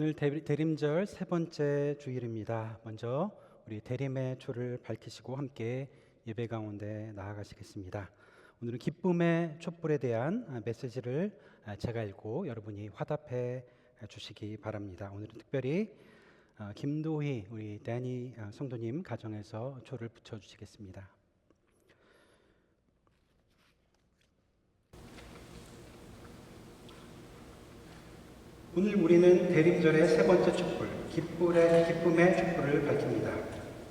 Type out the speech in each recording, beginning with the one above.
오늘 대림절 세 번째 주일입니다. 먼저 우리 대림의 초를 밝히시고 함께 예배 가운데 나아가시겠습니다. 오늘은 기쁨의 촛불에 대한 메시지를 제가 읽고 여러분이 화답해 주시기 바랍니다. 오늘은 특별히 김도희 우리 데니 성도님 가정에서 초를 붙여주시겠습니다. 오늘 우리는 대림절의 세 번째 촛불, 기쁨의 촛불을 밝힙니다.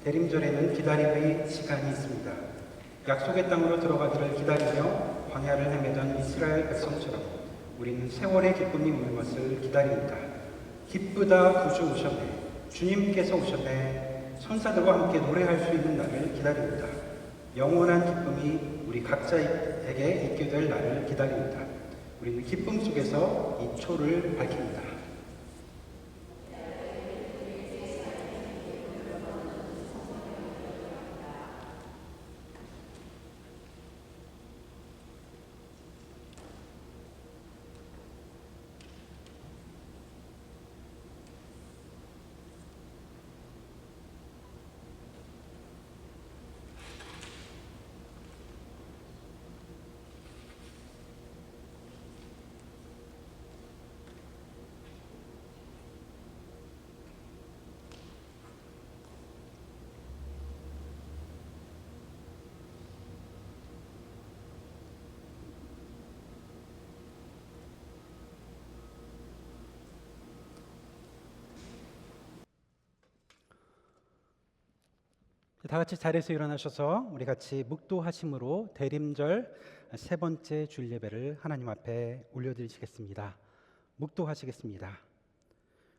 대림절에는 기다림의 시간이 있습니다. 약속의 땅으로 들어가기를 기다리며 광야를 헤매던 이스라엘 백성처럼 우리는 세월의 기쁨이 오는 것을 기다립니다. 기쁘다 구주 오셨네, 주님께서 오셨네, 천사들과 함께 노래할 수 있는 날을 기다립니다. 영원한 기쁨이 우리 각자에게 있게 될 날을 기다립니다. 우리는 기쁨 속에서 이 초를 밝힙니다. 다 같이 자리에서 일어나셔서 우리 같이 묵도하심으로 대림절 세 번째 주일 예배를 하나님 앞에 올려드리시겠습니다. 묵도하시겠습니다.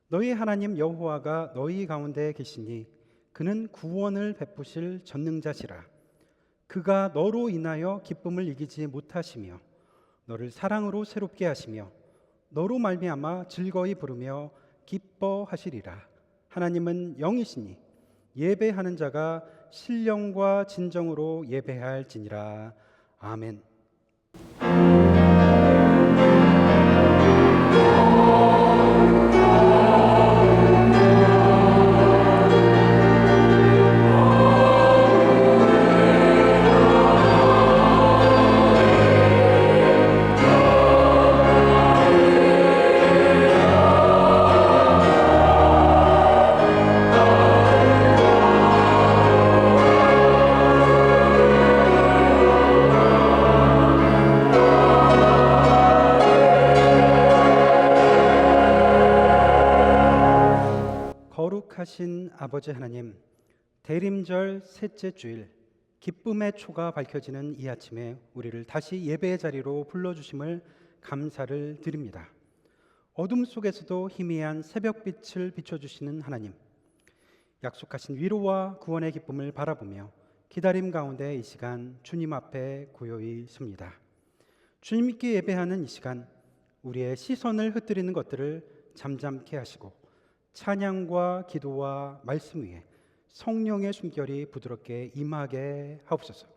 너희 하나님 여호와가 너희 가운데 계시니 그는 구원을 베푸실 전능자시라. 그가 너로 인하여 기쁨을 이기지 못하시며 너를 사랑으로 새롭게 하시며 너로 말미암아 즐거이 부르며 기뻐하시리라. 하나님은 영이시니 예배하는 자가 신령과 진정으로 예배할지니라. 아멘. 거룩하신 아버지 하나님, 대림절 셋째 주일 기쁨의 초가 밝혀지는 이 아침에 우리를 다시 예배의 자리로 불러주심을 감사를 드립니다. 어둠 속에서도 희미한 새벽빛을 비춰주시는 하나님, 약속하신 위로와 구원의 기쁨을 바라보며 기다림 가운데 이 시간 주님 앞에 고요히 섭니다. 주님께 예배하는 이 시간 우리의 시선을 흩뜨리는 것들을 잠잠케 하시고 찬양과 기도와 말씀 위에 성령의 숨결이 부드럽게 임하게 하옵소서.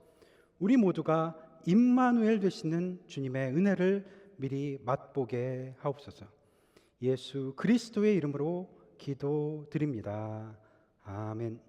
우리 모두가 임마누엘 되시는 주님의 은혜를 미리 맛보게 하옵소서. 예수 그리스도의 이름으로 기도드립니다. 아멘.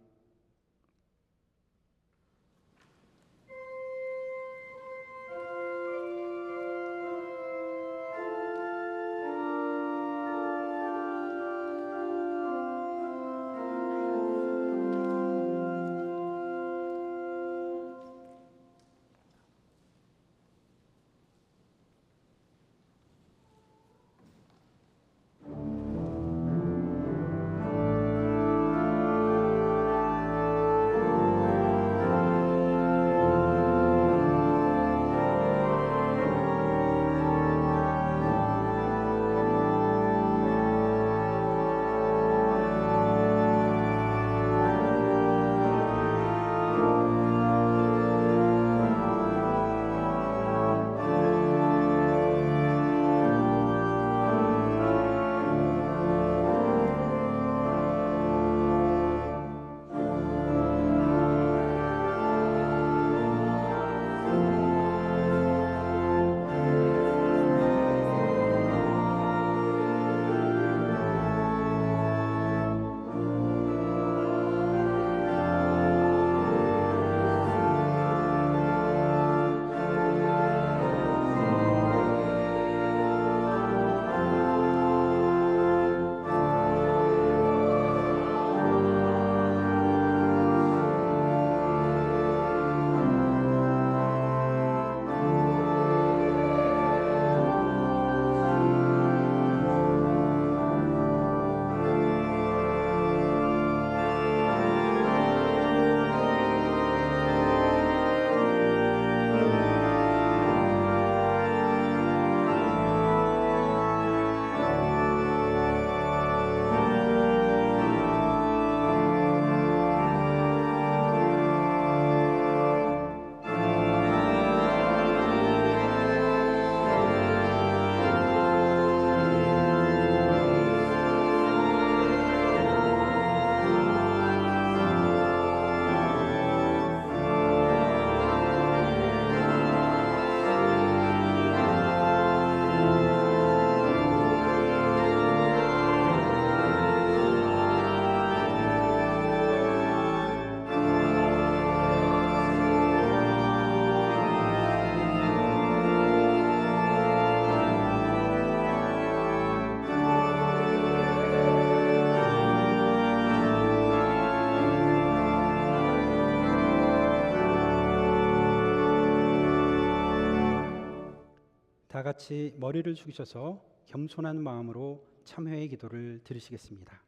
다 같이 머리를 숙이셔서 겸손한 마음으로 참회의 기도를 드리시겠습니다.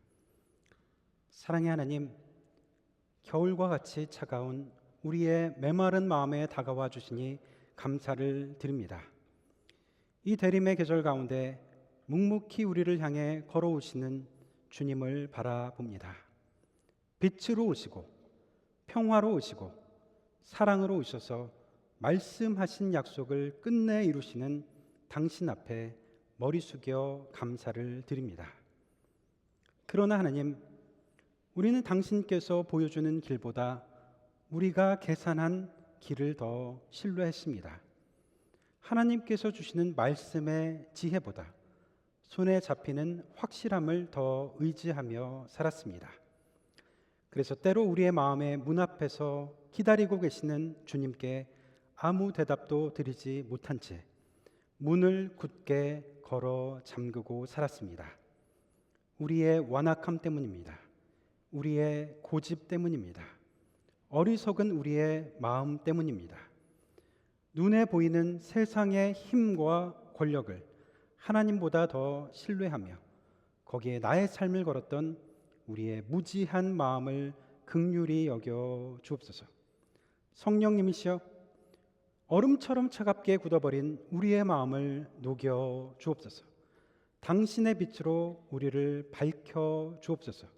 사랑의 하나님, 겨울과 같이 차가운 우리의 메마른 마음에 다가와 주시니 감사를 드립니다. 이 대림의 계절 가운데 묵묵히 우리를 향해 걸어오시는 주님을 바라봅니다. 빛으로 오시고 평화로 오시고 사랑으로 오셔서 말씀하신 약속을 끝내 이루시는 당신 앞에 머리 숙여 감사를 드립니다. 그러나 하나님, 우리는 당신께서 보여주는 길보다 우리가 계산한 길을 더 신뢰했습니다. 하나님께서 주시는 말씀의 지혜보다 손에 잡히는 확실함을 더 의지하며 살았습니다. 그래서 때로 우리의 마음의 문 앞에서 기다리고 계시는 주님께 아무 대답도 드리지 못한 채 문을 굳게 걸어 잠그고 살았습니다. 우리의 완악함 때문입니다. 우리의 고집 때문입니다. 어리석은 우리의 마음 때문입니다. 눈에 보이는 세상의 힘과 권력을 하나님보다 더 신뢰하며 거기에 나의 삶을 걸었던 우리의 무지한 마음을 긍휼히 여겨 주옵소서. 성령님이시여, 얼음처럼 차갑게 굳어버린 우리의 마음을 녹여 주옵소서. 당신의 빛으로 우리를 밝혀 주옵소서.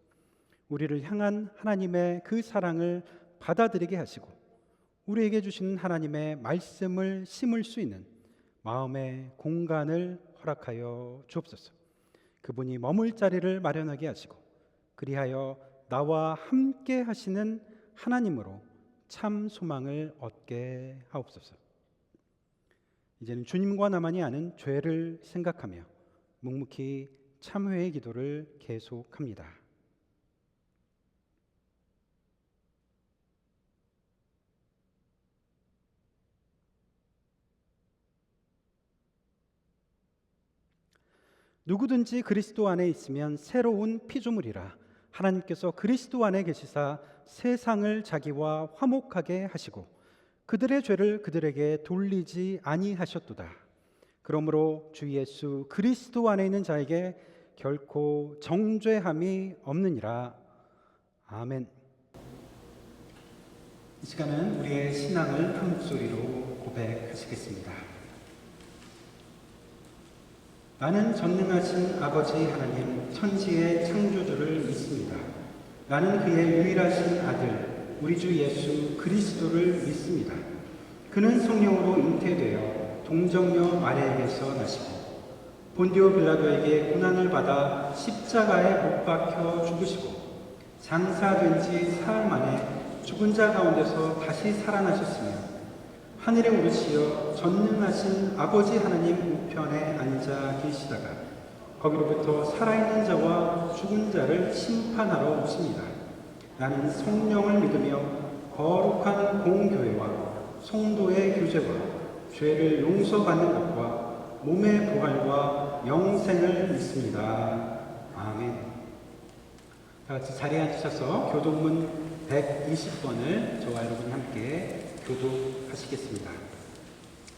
우리를 향한 하나님의 그 사랑을 받아들이게 하시고 우리에게 주신 하나님의 말씀을 심을 수 있는 마음의 공간을 허락하여 주옵소서. 그분이 머물 자리를 마련하게 하시고 그리하여 나와 함께 하시는 하나님으로 참 소망을 얻게 하옵소서. 이제는 주님과 나만이 아는 죄를 생각하며 묵묵히 참회의 기도를 계속합니다. 누구든지 그리스도 안에 있으면 새로운 피조물이라. 하나님께서 그리스도 안에 계시사 세상을 자기와 화목하게 하시고 그들의 죄를 그들에게 돌리지 아니하셨도다. 그러므로 주 예수 그리스도 안에 있는 자에게 결코 정죄함이 없느니라. 아멘. 이 시간은 우리의 신앙을 한 목소리로 고백하시겠습니다. 나는 전능하신 아버지 하나님 천지의 창조주를 믿습니다. 나는 그의 유일하신 아들 우리 주 예수 그리스도를 믿습니다. 그는 성령으로 잉태되어 동정녀 마리아에게서 나시고 본디오 빌라도에게 고난을 받아 십자가에 못 박혀 죽으시고 장사된 지 사흘 만에 죽은 자 가운데서 다시 살아나셨으며 하늘에 오르시어 전능하신 아버지 하나님 우편에 앉아 계시다가 거기로부터 살아있는 자와 죽은 자를 심판하러 오십니다. 나는 성령을 믿으며 거룩한 공교회와 성도의 교제와 죄를 용서받는 것과 몸의 부활과 영생을 믿습니다. 아멘. 다 같이 자리에 앉으셔서 교도문 120번을 저와 여러분이 함께 교독하시겠습니다.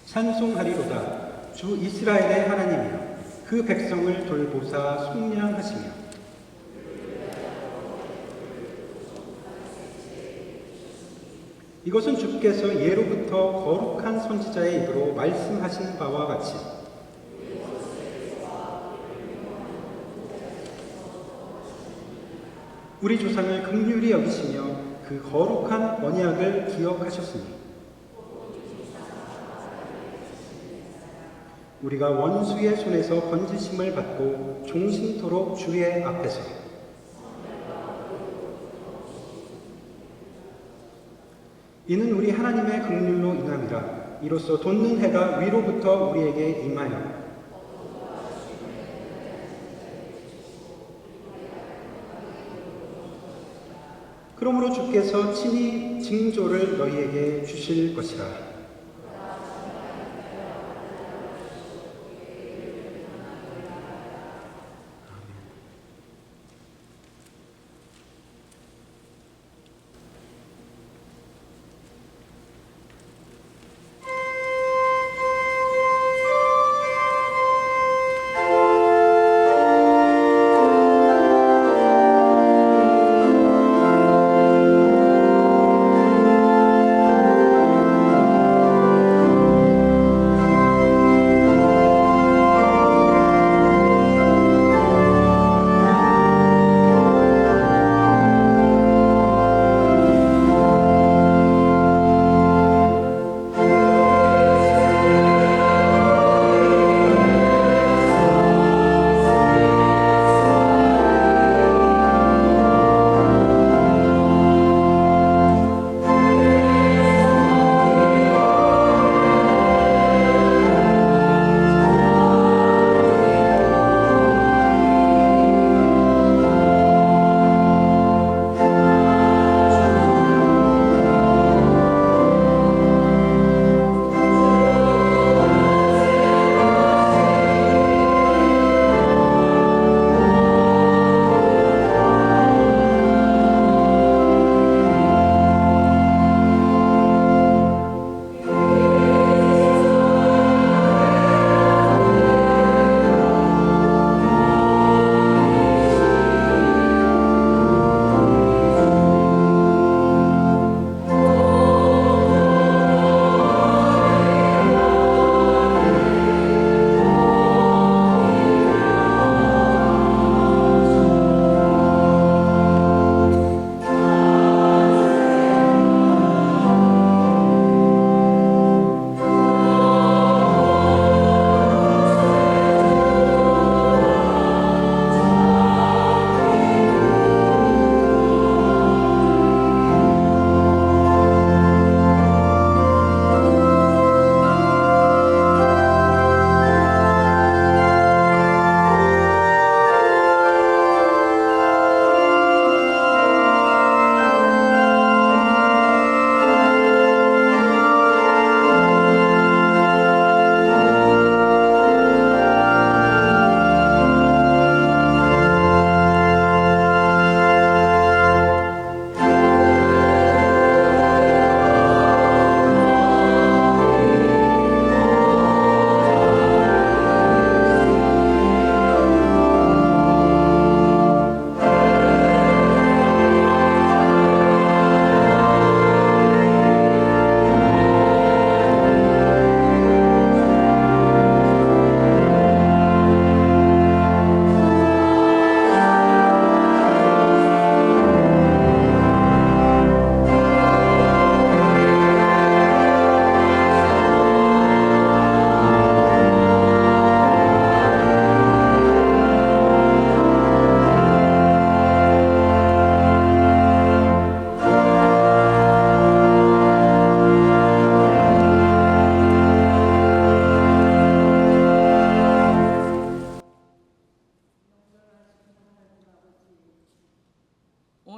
찬송하리로다 주 이스라엘의 하나님이여 그 백성을 돌보사 속량하시며 이것은 주께서 예로부터 거룩한 선지자의 입으로 말씀하신 바와 같이 우리 조상을 긍휼히 여기시며 그 거룩한 언약을 기억하셨으니 우리가 원수의 손에서 건지심을 받고 종신토록 주의 앞에서 이는 우리 하나님의 긍휼로 인함이라. 이로써 돋는 해가 위로부터 우리에게 임하여 그러므로 주께서 친히 징조를 너희에게 주실 것이라.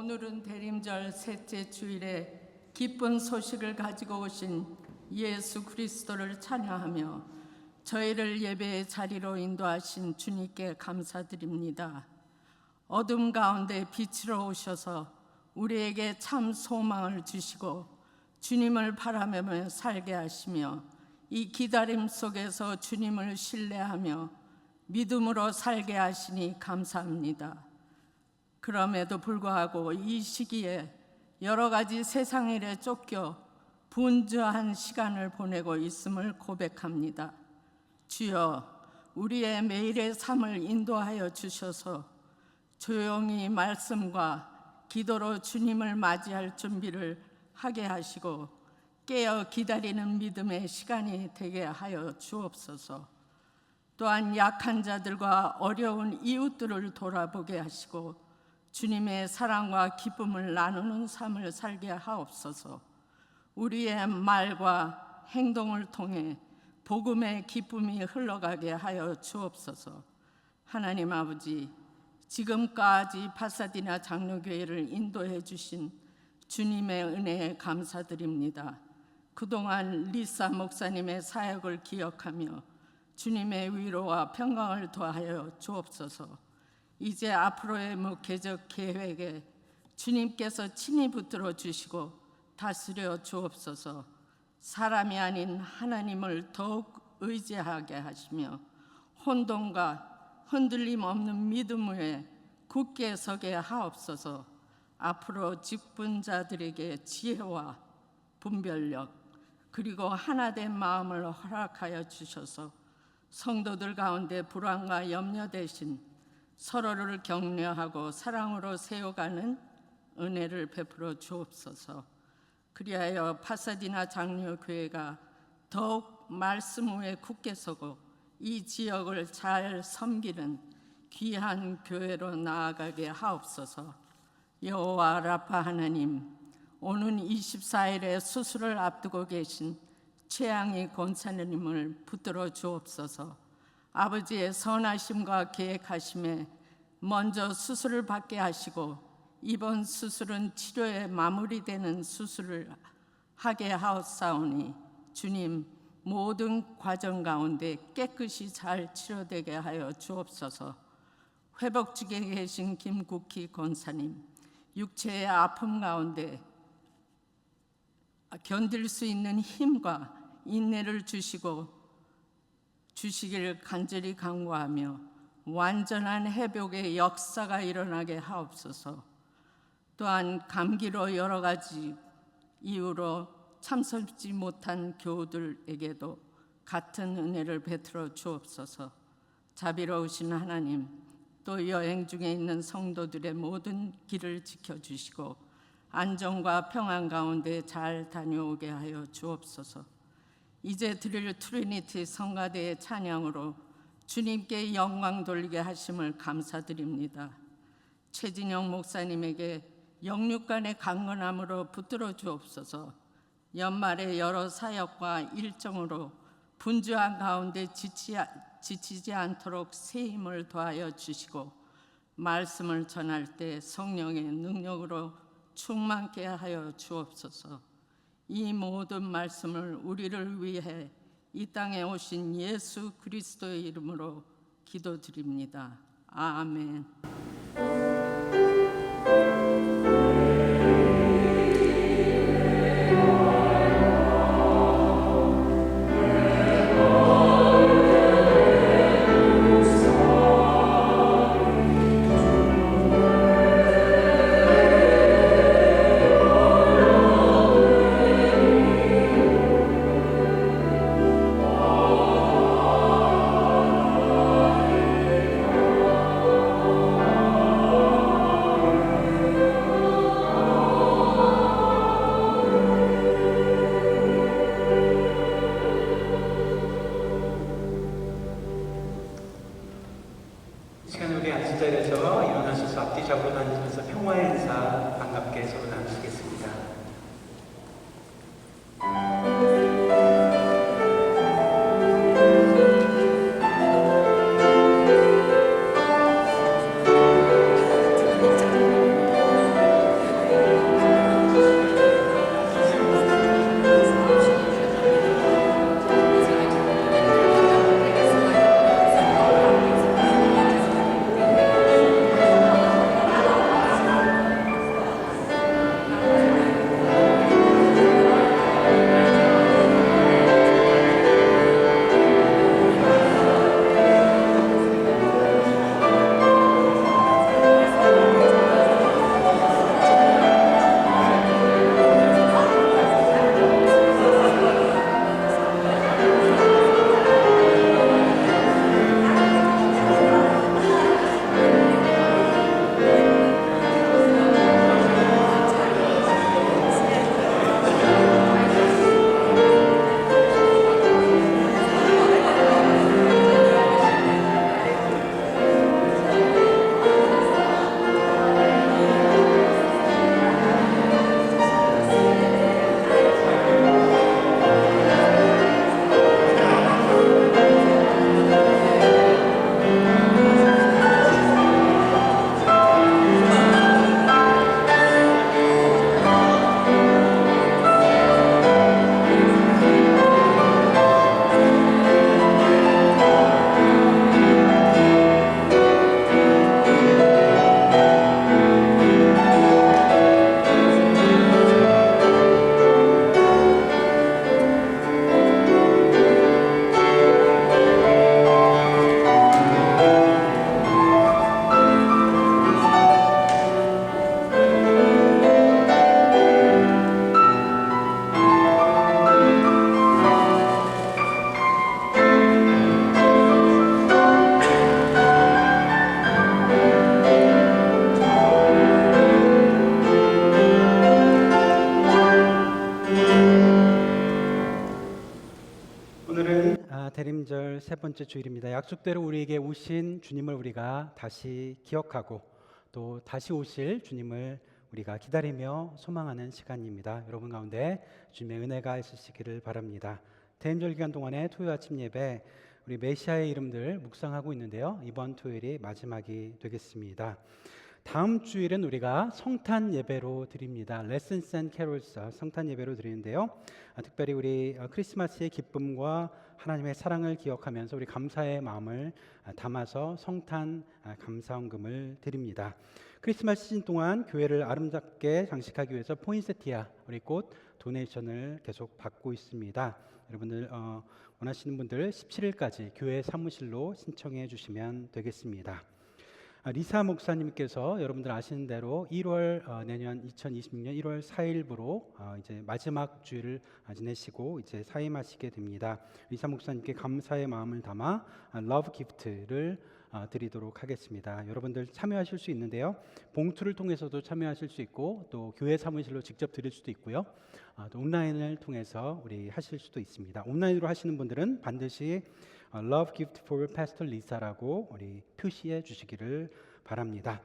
오늘은 대림절 셋째 주일에 기쁜 소식을 가지고 오신 예수 그리스도를 찬양하며 저희를 예배의 자리로 인도하신 주님께 감사드립니다. 어둠 가운데 빛으로 오셔서 우리에게 참 소망을 주시고 주님을 바라보며 살게 하시며 이 기다림 속에서 주님을 신뢰하며 믿음으로 살게 하시니 감사합니다. 그럼에도 불구하고 이 시기에 여러 가지 세상 일에 쫓겨 분주한 시간을 보내고 있음을 고백합니다. 주여, 우리의 매일의 삶을 인도하여 주셔서 조용히 말씀과 기도로 주님을 맞이할 준비를 하게 하시고 깨어 기다리는 믿음의 시간이 되게 하여 주옵소서. 또한 약한 자들과 어려운 이웃들을 돌아보게 하시고 주님의 사랑과 기쁨을 나누는 삶을 살게 하옵소서. 우리의 말과 행동을 통해 복음의 기쁨이 흘러가게 하여 주옵소서. 하나님 아버지, 지금까지 파사디나 장로교회를 인도해 주신 주님의 은혜에 감사드립니다. 그동안 리사 목사님의 사역을 기억하며 주님의 위로와 평강을 더하여 주옵소서. 이제 앞으로의 목회적 계획에 주님께서 친히 붙들어 주시고 다스려 주옵소서. 사람이 아닌 하나님을 더욱 의지하게 하시며 혼돈과 흔들림 없는 믿음 위에 굳게 서게 하옵소서. 앞으로 직분자들에게 지혜와 분별력 그리고 하나된 마음을 허락하여 주셔서 성도들 가운데 불안과 염려 대신 서로를 격려하고 사랑으로 세워가는 은혜를 베풀어 주옵소서. 그리하여 파사디나 장로교회가 더욱 말씀 위에 굳게 서고 이 지역을 잘 섬기는 귀한 교회로 나아가게 하옵소서. 여호와 라파 하나님, 오는 24일에 수술을 앞두고 계신 최양희 권사님을 붙들어 주옵소서. 아버지의 선하심과 계획하심에 먼저 수술을 받게 하시고 이번 수술은 치료에 마무리되는 수술을 하게 하옵사오니 주님, 모든 과정 가운데 깨끗이 잘 치료되게 하여 주옵소서. 회복직에 계신 김국희 권사님, 육체의 아픔 가운데 견딜 수 있는 힘과 인내를 주시기를 간절히 간구하며 완전한 회복의 역사가 일어나게 하옵소서. 또한 감기로 여러 가지 이유로 참석지 못한 교우들에게도 같은 은혜를 베풀어 주옵소서. 자비로우신 하나님, 또 여행 중에 있는 성도들의 모든 길을 지켜주시고 안정과 평안 가운데 잘 다녀오게 하여 주옵소서. 이제 드릴 트리니티 성가대의 찬양으로 주님께 영광 돌리게 하심을 감사드립니다. 최진영 목사님에게 영육간의 강건함으로 붙들어 주옵소서. 연말의 여러 사역과 일정으로 분주한 가운데 지치지 않도록 새 힘을 더하여 주시고 말씀을 전할 때 성령의 능력으로 충만케 하여 주옵소서. 이 모든 말씀을 우리를 위해 이 땅에 오신 예수 그리스도의 이름으로 기도드립니다. 아멘. 번째 주일입니다. 약속대로 우리에게 오신 주님을 우리가 다시 기억하고 또 다시 오실 주님을 우리가 기다리며 소망하는 시간입니다. 여러분 가운데 주님의 은혜가 있으시기를 바랍니다. 대임절 기간 동안에 토요일 아침 예배 우리 메시아의 이름들 묵상하고 있는데요. 이번 토요일이 마지막이 되겠습니다. 다음 주일은 우리가 성탄 예배로 드립니다. Lessons and Carols 성탄 예배로 드리는데요. 특별히 우리 크리스마스의 기쁨과 하나님의 사랑을 기억하면서 우리 감사의 마음을 담아서 성탄 감사헌금을 드립니다. 크리스마스 시즌 동안 교회를 아름답게 장식하기 위해서 포인세티아 우리 꽃 도네이션을 계속 받고 있습니다. 여러분들 원하시는 분들 17일까지 교회 사무실로 신청해 주시면 되겠습니다. 리사 목사님께서 여러분들 아시는 대로 1월 내년 2026년 1월 4일부로 이제 마지막 주일을 지내시고 이제 사임하시게 됩니다. 리사 목사님께 감사의 마음을 담아 러브 기프트를 드리도록 하겠습니다. 여러분들 참여하실 수 있는데요. 봉투를 통해서도 참여하실 수 있고 또 교회 사무실로 직접 드릴 수도 있고요. 또 온라인을 통해서 우리 하실 수도 있습니다. 온라인으로 하시는 분들은 반드시 Love Gift for Pastor Lisa라고 우리 표시해 주시기를 바랍니다.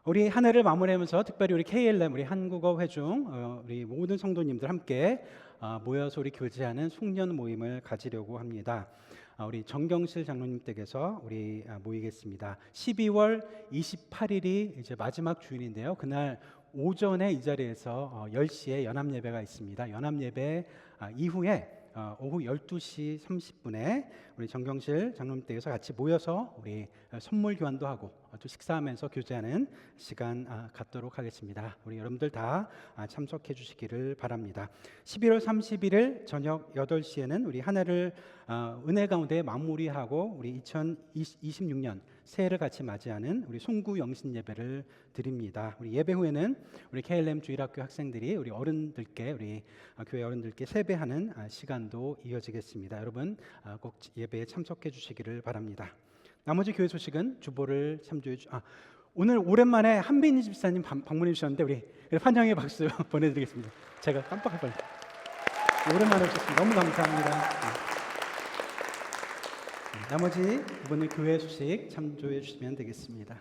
우리 한 해를 마무리하면서 특별히 우리 KLM 우리 한국어 회중 우리 모든 성도님들 함께 모여서 우리 교제하는 송년 모임을 가지려고 합니다. 우리 정경실 장로님 댁에서 우리 모이겠습니다. 12월 28일이 이제 마지막 주일인데요. 그날 오전에 이 자리에서 10시에 연합 예배가 있습니다. 연합 예배 이후에 오후 12시 30분에 우리 정경실 장로님 댁에서 같이 모여서 우리 선물 교환도 하고 또 식사하면서 교제하는 시간 갖도록 하겠습니다. 우리 여러분들 다 참석해 주시기를 바랍니다. 11월 31일 저녁 8시에는 우리 한 해를 은혜 가운데 마무리하고 우리 2026년 새해를 같이 맞이하는 우리 송구 영신 예배를 드립니다. 우리 예배 후에는 우리 KLM 주일학교 학생들이 우리 어른들께 우리 교회 어른들께 세배하는 시간도 이어지겠습니다. 여러분 꼭 예배에 참석해 주시기를 바랍니다. 나머지 교회 소식은 주보를 참조해 오늘 오랜만에 한빈희 집사님 방문해 주셨는데 우리 환영의 박수 보내드리겠습니다. 제가 깜빡할 뻔했어요. 오랜만에 오셨습니다. 너무 감사합니다. 나머지 이번에 교회 소식 참조해 주시면 되겠습니다.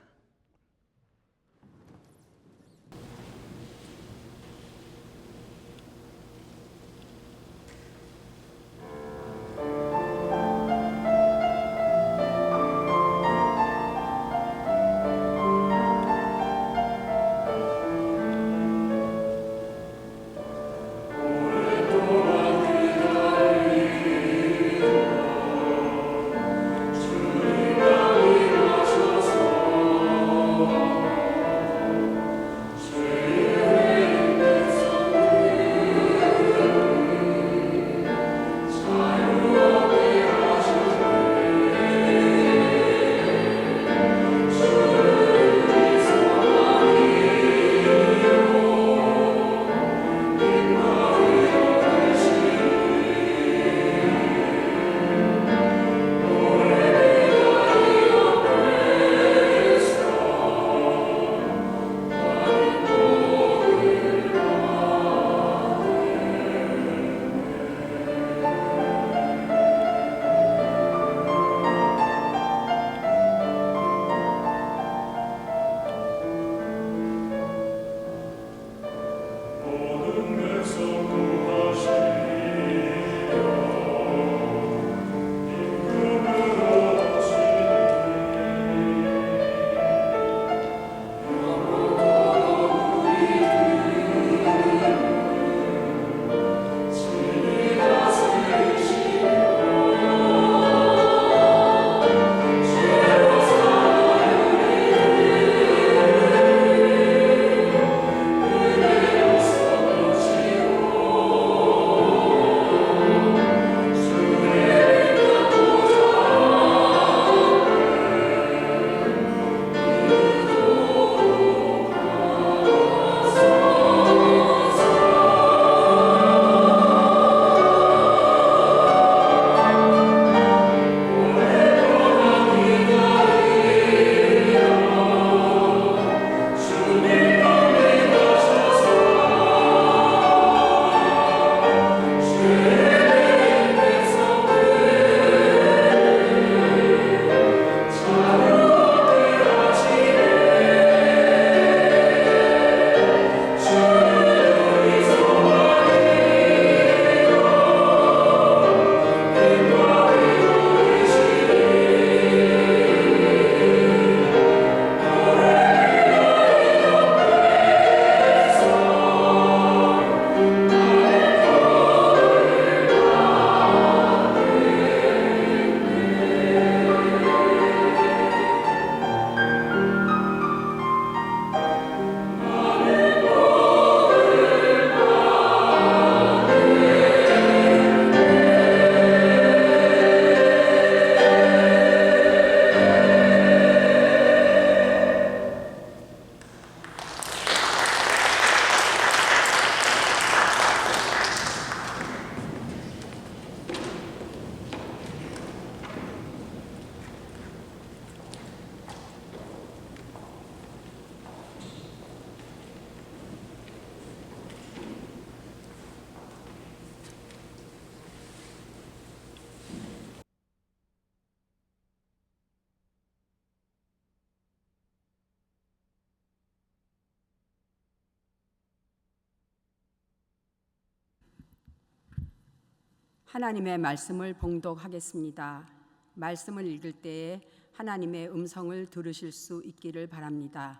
하나님의 말씀을 봉독하겠습니다. 말씀을 읽을 때에 하나님의 음성을 들으실 수 있기를 바랍니다.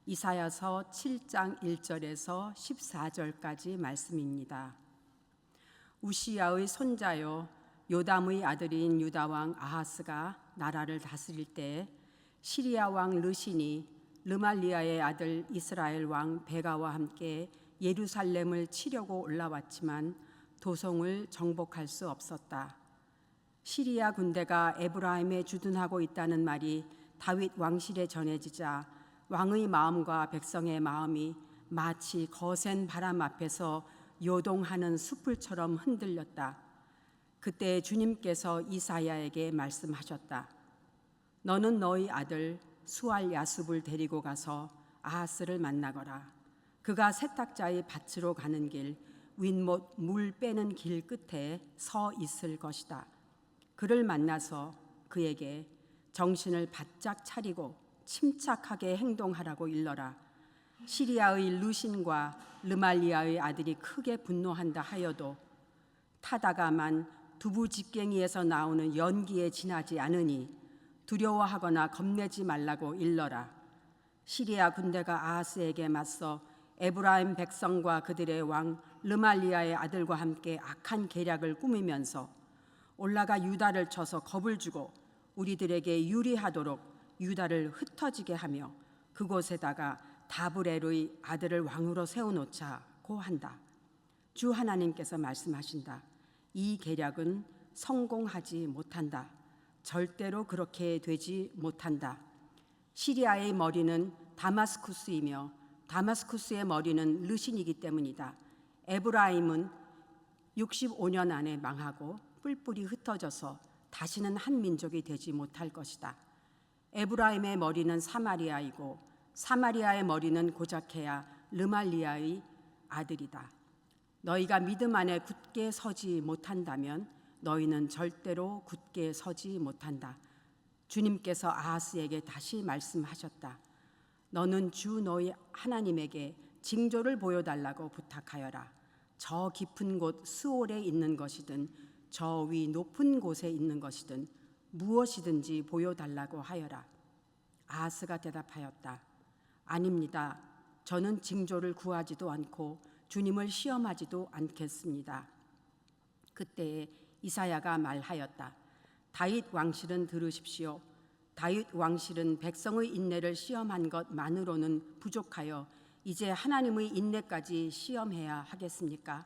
이사야서 7장 1절에서 14절까지 말씀입니다. 우시야의 손자요 요담의 아들인 유다 왕 아하스가 나라를 다스릴 때 시리아 왕 르신이 르말리아의 아들 이스라엘 왕 베가와 함께 예루살렘을 치려고 올라왔지만 도성을 정복할 수 없었다. 시리아 군대가 에브라임에 주둔하고 있다는 말이 다윗 왕실에 전해지자 왕의 마음과 백성의 마음이 마치 거센 바람 앞에서 요동하는 숯불처럼 흔들렸다. 그때 주님께서 이사야에게 말씀하셨다. 너는 너희 아들 수알 야숲을 데리고 가서 아하스를 만나거라. 그가 세탁자의 밭으로 가는 길 윗못 물 빼는 길 끝에 서 있을 것이다. 그를 만나서 그에게 정신을 바짝 차리고 침착하게 행동하라고 일러라. 시리아의 르신과 르말리아의 아들이 크게 분노한다 하여도 타다가만 두부 집갱이에서 나오는 연기에 지나지 않으니 두려워하거나 겁내지 말라고 일러라. 시리아 군대가 아하스에게 맞서 에브라임 백성과 그들의 왕 르말리아의 아들과 함께 악한 계략을 꾸미면서 올라가 유다를 쳐서 겁을 주고 우리들에게 유리하도록 유다를 흩어지게 하며 그곳에다가 다브렐의 아들을 왕으로 세워놓자고 한다. 주 하나님께서 말씀하신다. 이 계략은 성공하지 못한다. 절대로 그렇게 되지 못한다. 시리아의 머리는 다마스쿠스이며 다마스쿠스의 머리는 르신이기 때문이다. 에브라임은 65년 안에 망하고 뿔뿔이 흩어져서 다시는 한 민족이 되지 못할 것이다. 에브라임의 머리는 사마리아이고 사마리아의 머리는 고작해야 르말리아의 아들이다. 너희가 믿음 안에 굳게 서지 못한다면 너희는 절대로 굳게 서지 못한다. 주님께서 아하스에게 다시 말씀하셨다. 너는 주 너희 하나님에게 징조를 보여달라고 부탁하여라. 저 깊은 곳 스올에 있는 것이든 저 위 높은 곳에 있는 것이든 무엇이든지 보여달라고 하여라. 아하스가 대답하였다. 아닙니다. 저는 징조를 구하지도 않고 주님을 시험하지도 않겠습니다. 그때에 이사야가 말하였다. 다윗 왕실은 들으십시오. 다윗 왕실은 백성의 인내를 시험한 것만으로는 부족하여 이제 하나님의 인내까지 시험해야 하겠습니까?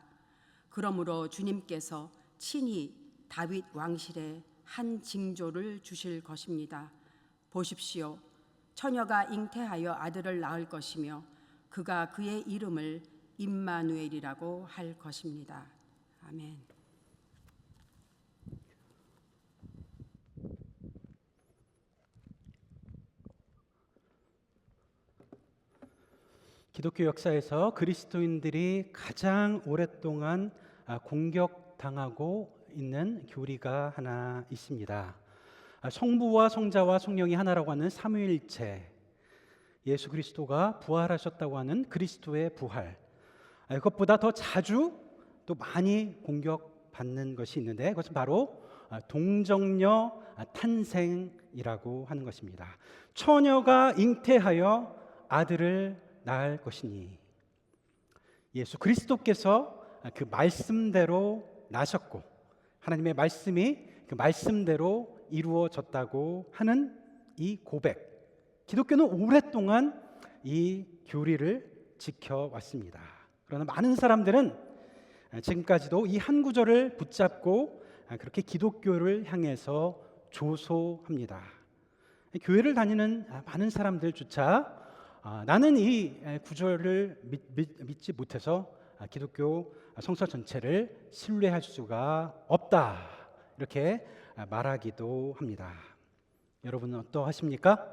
그러므로 주님께서 친히 다윗 왕실에 한 징조를 주실 것입니다. 보십시오. 처녀가 잉태하여 아들을 낳을 것이며 그가 그의 이름을 임마누엘이라고 할 것입니다. 아멘. 기독교 역사에서 그리스도인들이 가장 오랫동안 공격당하고 있는 교리가 하나 있습니다. 성부와 성자와 성령이 하나라고 하는 삼위일체, 예수 그리스도가 부활하셨다고 하는 그리스도의 부활, 그것보다 더 자주 또 많이 공격받는 것이 있는데 그것은 바로 동정녀 탄생이라고 하는 것입니다. 처녀가 잉태하여 아들을 낳을 것이니 예수 그리스도께서 그 말씀대로 나셨고 하나님의 말씀이 그 말씀대로 이루어졌다고 하는 이 고백, 기독교는 오랫동안 이 교리를 지켜왔습니다. 그러나 많은 사람들은 지금까지도 이 한 구절을 붙잡고 그렇게 기독교를 향해서 조소합니다. 교회를 다니는 많은 사람들조차 나는 이 구절을 믿지 못해서 기독교 성서 전체를 신뢰할 수가 없다, 이렇게 말하기도 합니다. 여러분은 어떠하십니까?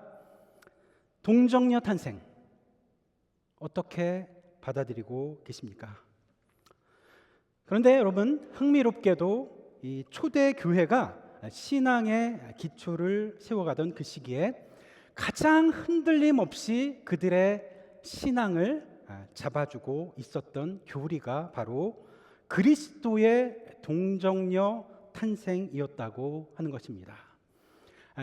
동정녀 탄생 어떻게 받아들이고 계십니까? 그런데 여러분, 흥미롭게도 이 초대 교회가 신앙의 기초를 세워가던 그 시기에 가장 흔들림 없이 그들의 신앙을 잡아주고 있었던 교리가 바로 그리스도의 동정녀 탄생이었다고 하는 것입니다.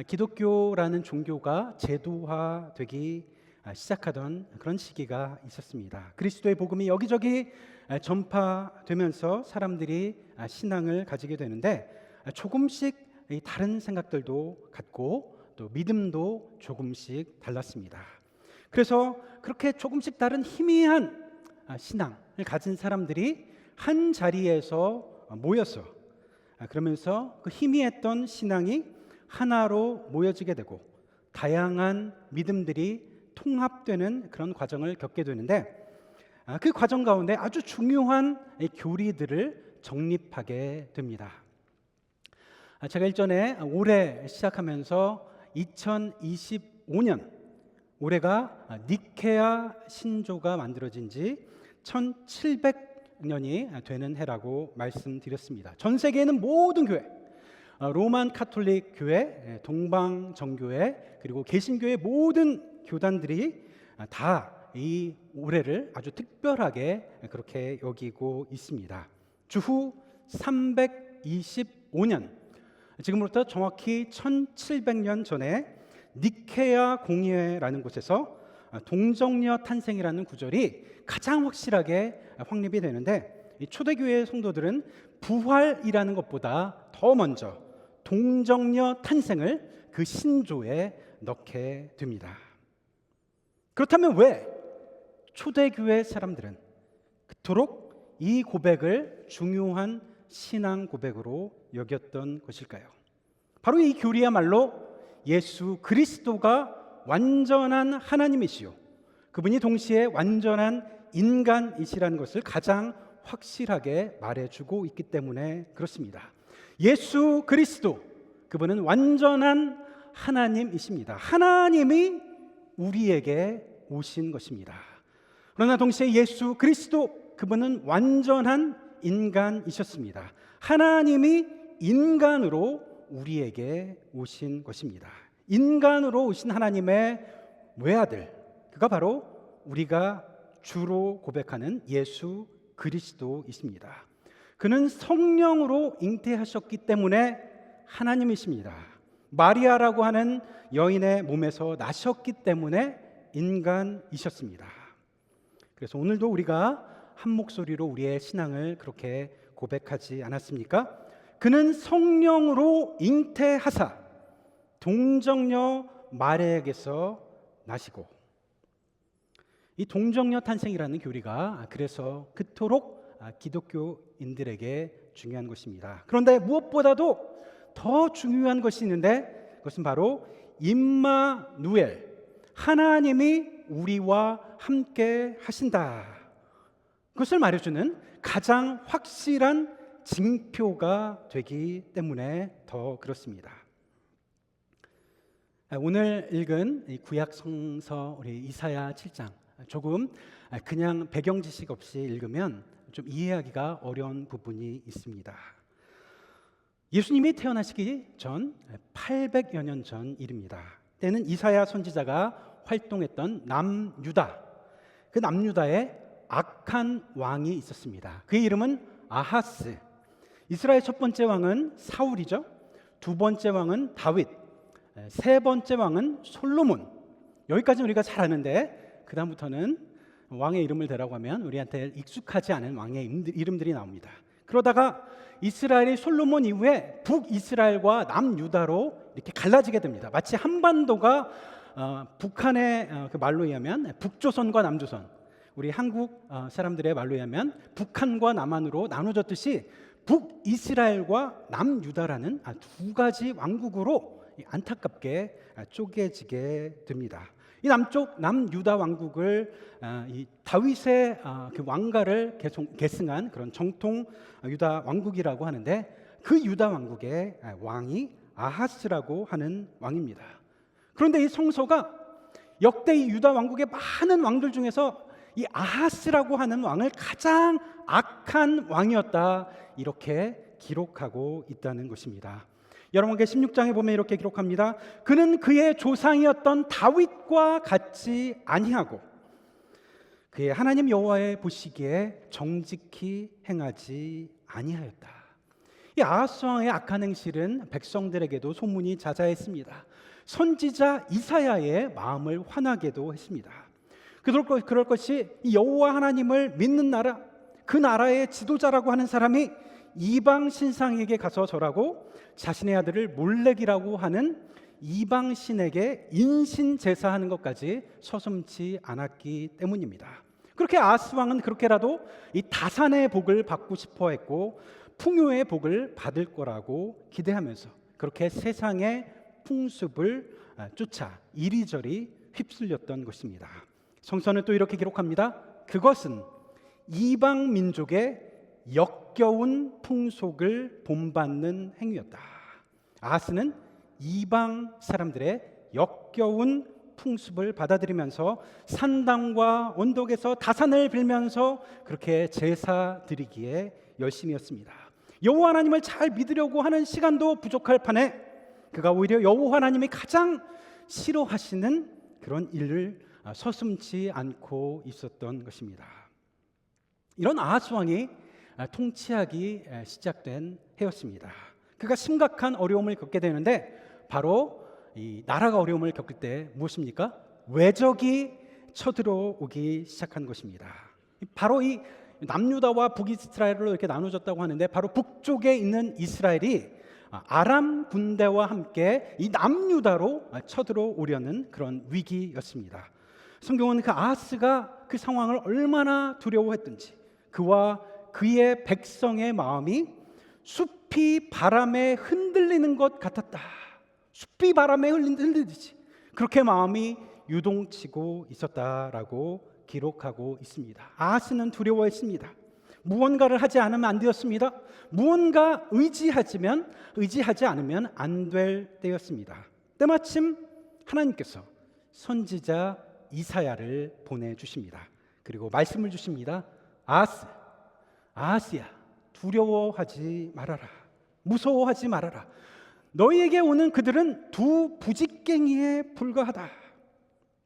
기독교라는 종교가 제도화되기 시작하던 그런 시기가 있었습니다. 그리스도의 복음이 여기저기 전파되면서 사람들이 신앙을 가지게 되는데 조금씩 다른 생각들도 갖고 또 믿음도 조금씩 달랐습니다. 그래서 그렇게 조금씩 다른 희미한 신앙을 가진 사람들이 한 자리에서 모여서 그러면서 그 희미했던 신앙이 하나로 모여지게 되고 다양한 믿음들이 통합되는 그런 과정을 겪게 되는데 그 과정 가운데 아주 중요한 교리들을 정립하게 됩니다. 제가 일전에 올해 시작하면서 2025년 올해가 니케아 신조가 만들어진 지 1700년이 되는 해라고 말씀드렸습니다. 전 세계에는 모든 교회, 로만 카톨릭 교회, 동방 정교회, 그리고 개신교의 모든 교단들이 다 이 올해를 아주 특별하게 그렇게 여기고 있습니다. 주후 325년, 지금부터 정확히 1700년 전에 니케아 공회라는 곳에서 동정녀 탄생이라는 구절이 가장 확실하게 확립이 되는데, 이 초대교회 성도들은 부활이라는 것보다 더 먼저 동정녀 탄생을 그 신조에 넣게 됩니다. 그렇다면 왜 초대교회 사람들은 그토록 이 고백을 중요한 신앙 고백으로 여겼던 것일까요? 바로 이 교리야말로 예수 그리스도가 완전한 하나님이시요, 그분이 동시에 완전한 인간이시라는 것을 가장 확실하게 말해주고 있기 때문에 그렇습니다. 예수 그리스도, 그분은 완전한 하나님이십니다. 하나님이 우리에게 오신 것입니다. 그러나 동시에 예수 그리스도, 그분은 완전한 인간이셨습니다. 하나님이 인간으로 우리에게 오신 것입니다. 인간으로 오신 하나님의 외아들, 그가 바로 우리가 주로 고백하는 예수 그리스도이십니다. 그는 성령으로 잉태하셨기 때문에 하나님이십니다. 마리아라고 하는 여인의 몸에서 나셨기 때문에 인간이셨습니다. 그래서 오늘도 우리가 한 목소리로 우리의 신앙을 그렇게 고백하지 않았습니까? 그는 성령으로 잉태하사 동정녀 마리아에게서 나시고, 이 동정녀 탄생이라는 교리가 그래서 그토록 기독교인들에게 중요한 것입니다. 그런데 무엇보다도 더 중요한 것이 있는데, 그것은 바로 임마누엘, 하나님이 우리와 함께 하신다, 그것을 말해주는 가장 확실한 징표가 되기 때문에 더 그렇습니다. 오늘 읽은 이 구약 성서 우리 이사야 7장, 조금 그냥 배경 지식 없이 읽으면 좀 이해하기가 어려운 부분이 있습니다. 예수님이 태어나시기 전 800여 년 전 일입니다. 때는 이사야 선지자가 활동했던 남유다, 그 남유다에 악한 왕이 있었습니다. 그의 이름은 아하스. 이스라엘 첫 번째 왕은 사울이죠. 두 번째 왕은 다윗, 세 번째 왕은 솔로몬. 여기까지는 우리가 잘 아는데 그 다음부터는 왕의 이름을 대라고 하면 우리한테 익숙하지 않은 왕의 이름들이 나옵니다. 그러다가 이스라엘이 솔로몬 이후에 북이스라엘과 남유다로 이렇게 갈라지게 됩니다. 마치 한반도가 북한의 그 말로 의하면 북조선과 남조선, 우리 한국 사람들의 말로 의하면 북한과 남한으로 나눠졌듯이 북이스라엘과 남유다라는 두 가지 왕국으로 안타깝게 쪼개지게 됩니다. 이 남쪽 남유다 왕국을 이 다윗의 그 왕가를 계승한 그런 정통 유다 왕국이라고 하는데, 그 유다 왕국의 왕이 아하스라고 하는 왕입니다. 그런데 이 성서가 역대 이 유다 왕국의 많은 왕들 중에서 이 아하스라고 하는 왕을 가장 악한 왕이었다, 이렇게 기록하고 있다는 것입니다. 여러분께 16장에 보면 이렇게 기록합니다. 그는 그의 조상이었던 다윗과 같지 아니하고 그의 하나님 여호와의 보시기에 정직히 행하지 아니하였다. 이 아하스 왕의 악한 행실은 백성들에게도 소문이 자자했습니다. 선지자 이사야의 마음을 화나게도 했습니다. 그럴 것이 이 여호와 하나님을 믿는 나라, 그 나라의 지도자라고 하는 사람이 이방 신상에게 가서 절하고 자신의 아들을 몰렉이라고 하는 이방 신에게 인신 제사하는 것까지 서슴지 않았기 때문입니다. 그렇게 아하스 왕은 그렇게라도 이 다산의 복을 받고 싶어 했고 풍요의 복을 받을 거라고 기대하면서 그렇게 세상의 풍습을 쫓아 이리저리 휩쓸렸던 것입니다. 성서는 또 이렇게 기록합니다. 그것은 이방 민족의 역겨운 풍속을 본받는 행위였다. 아하스는 이방 사람들의 역겨운 풍습을 받아들이면서 산당과 언덕에서 다산을 빌면서 그렇게 제사 드리기에 열심이었습니다. 여호와 하나님을 잘 믿으려고 하는 시간도 부족할 판에 그가 오히려 여호와 하나님이 가장 싫어하시는 그런 일을 서슴지 않고 있었던 것입니다. 이런 아하스 왕이 통치하기 시작된 해였습니다. 그가 심각한 어려움을 겪게 되는데 바로 이 나라가 어려움을 겪을 때 무엇입니까? 외적이 쳐들어오기 시작한 것입니다. 바로 이 남유다와 북이스라엘로 이렇게 나눠졌다고 하는데 바로 북쪽에 있는 이스라엘이 아람 군대와 함께 이 남유다로 쳐들어오려는 그런 위기였습니다. 성경은 그 아하스가 그 상황을 얼마나 두려워했든지 그와 그의 백성의 마음이 숲이 바람에 흔들리는 것 같았다. 숲이 바람에 흔들리듯이 그렇게 마음이 유동치고 있었다라고 기록하고 있습니다. 아하스는 두려워했습니다. 무언가를 하지 않으면 안 되었습니다. 무언가 의지하지 않으면 안 될 때였습니다. 때마침 하나님께서 선지자 이사야를 보내주십니다. 그리고 말씀을 주십니다. 아하스야, 두려워하지 말아라. 무서워하지 말아라. 너희에게 오는 그들은 두 부직갱이에 불과하다.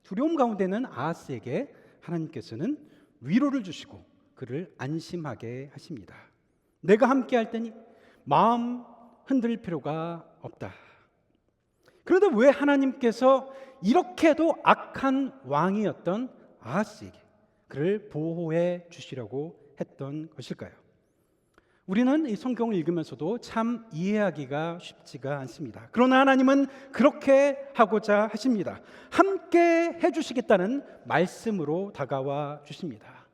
두려움 가운데는 아하스에게 하나님께서는 위로를 주시고 그를 안심하게 하십니다. 내가 함께 할 테니 마음 흔들 필요가 없다. 그런데 왜 하나님께서 이렇게도 악한 왕이었던 아하스에게 그를 보호해 주시려고 했던 것일까요? 우리는 이 성경을 읽으면서도 참 이해하기가 쉽지가 않습니다. 그러나 하나님은 그렇게 하고자 하십니다. 함께 해주시겠다는 말씀으로 다가와 주십니다.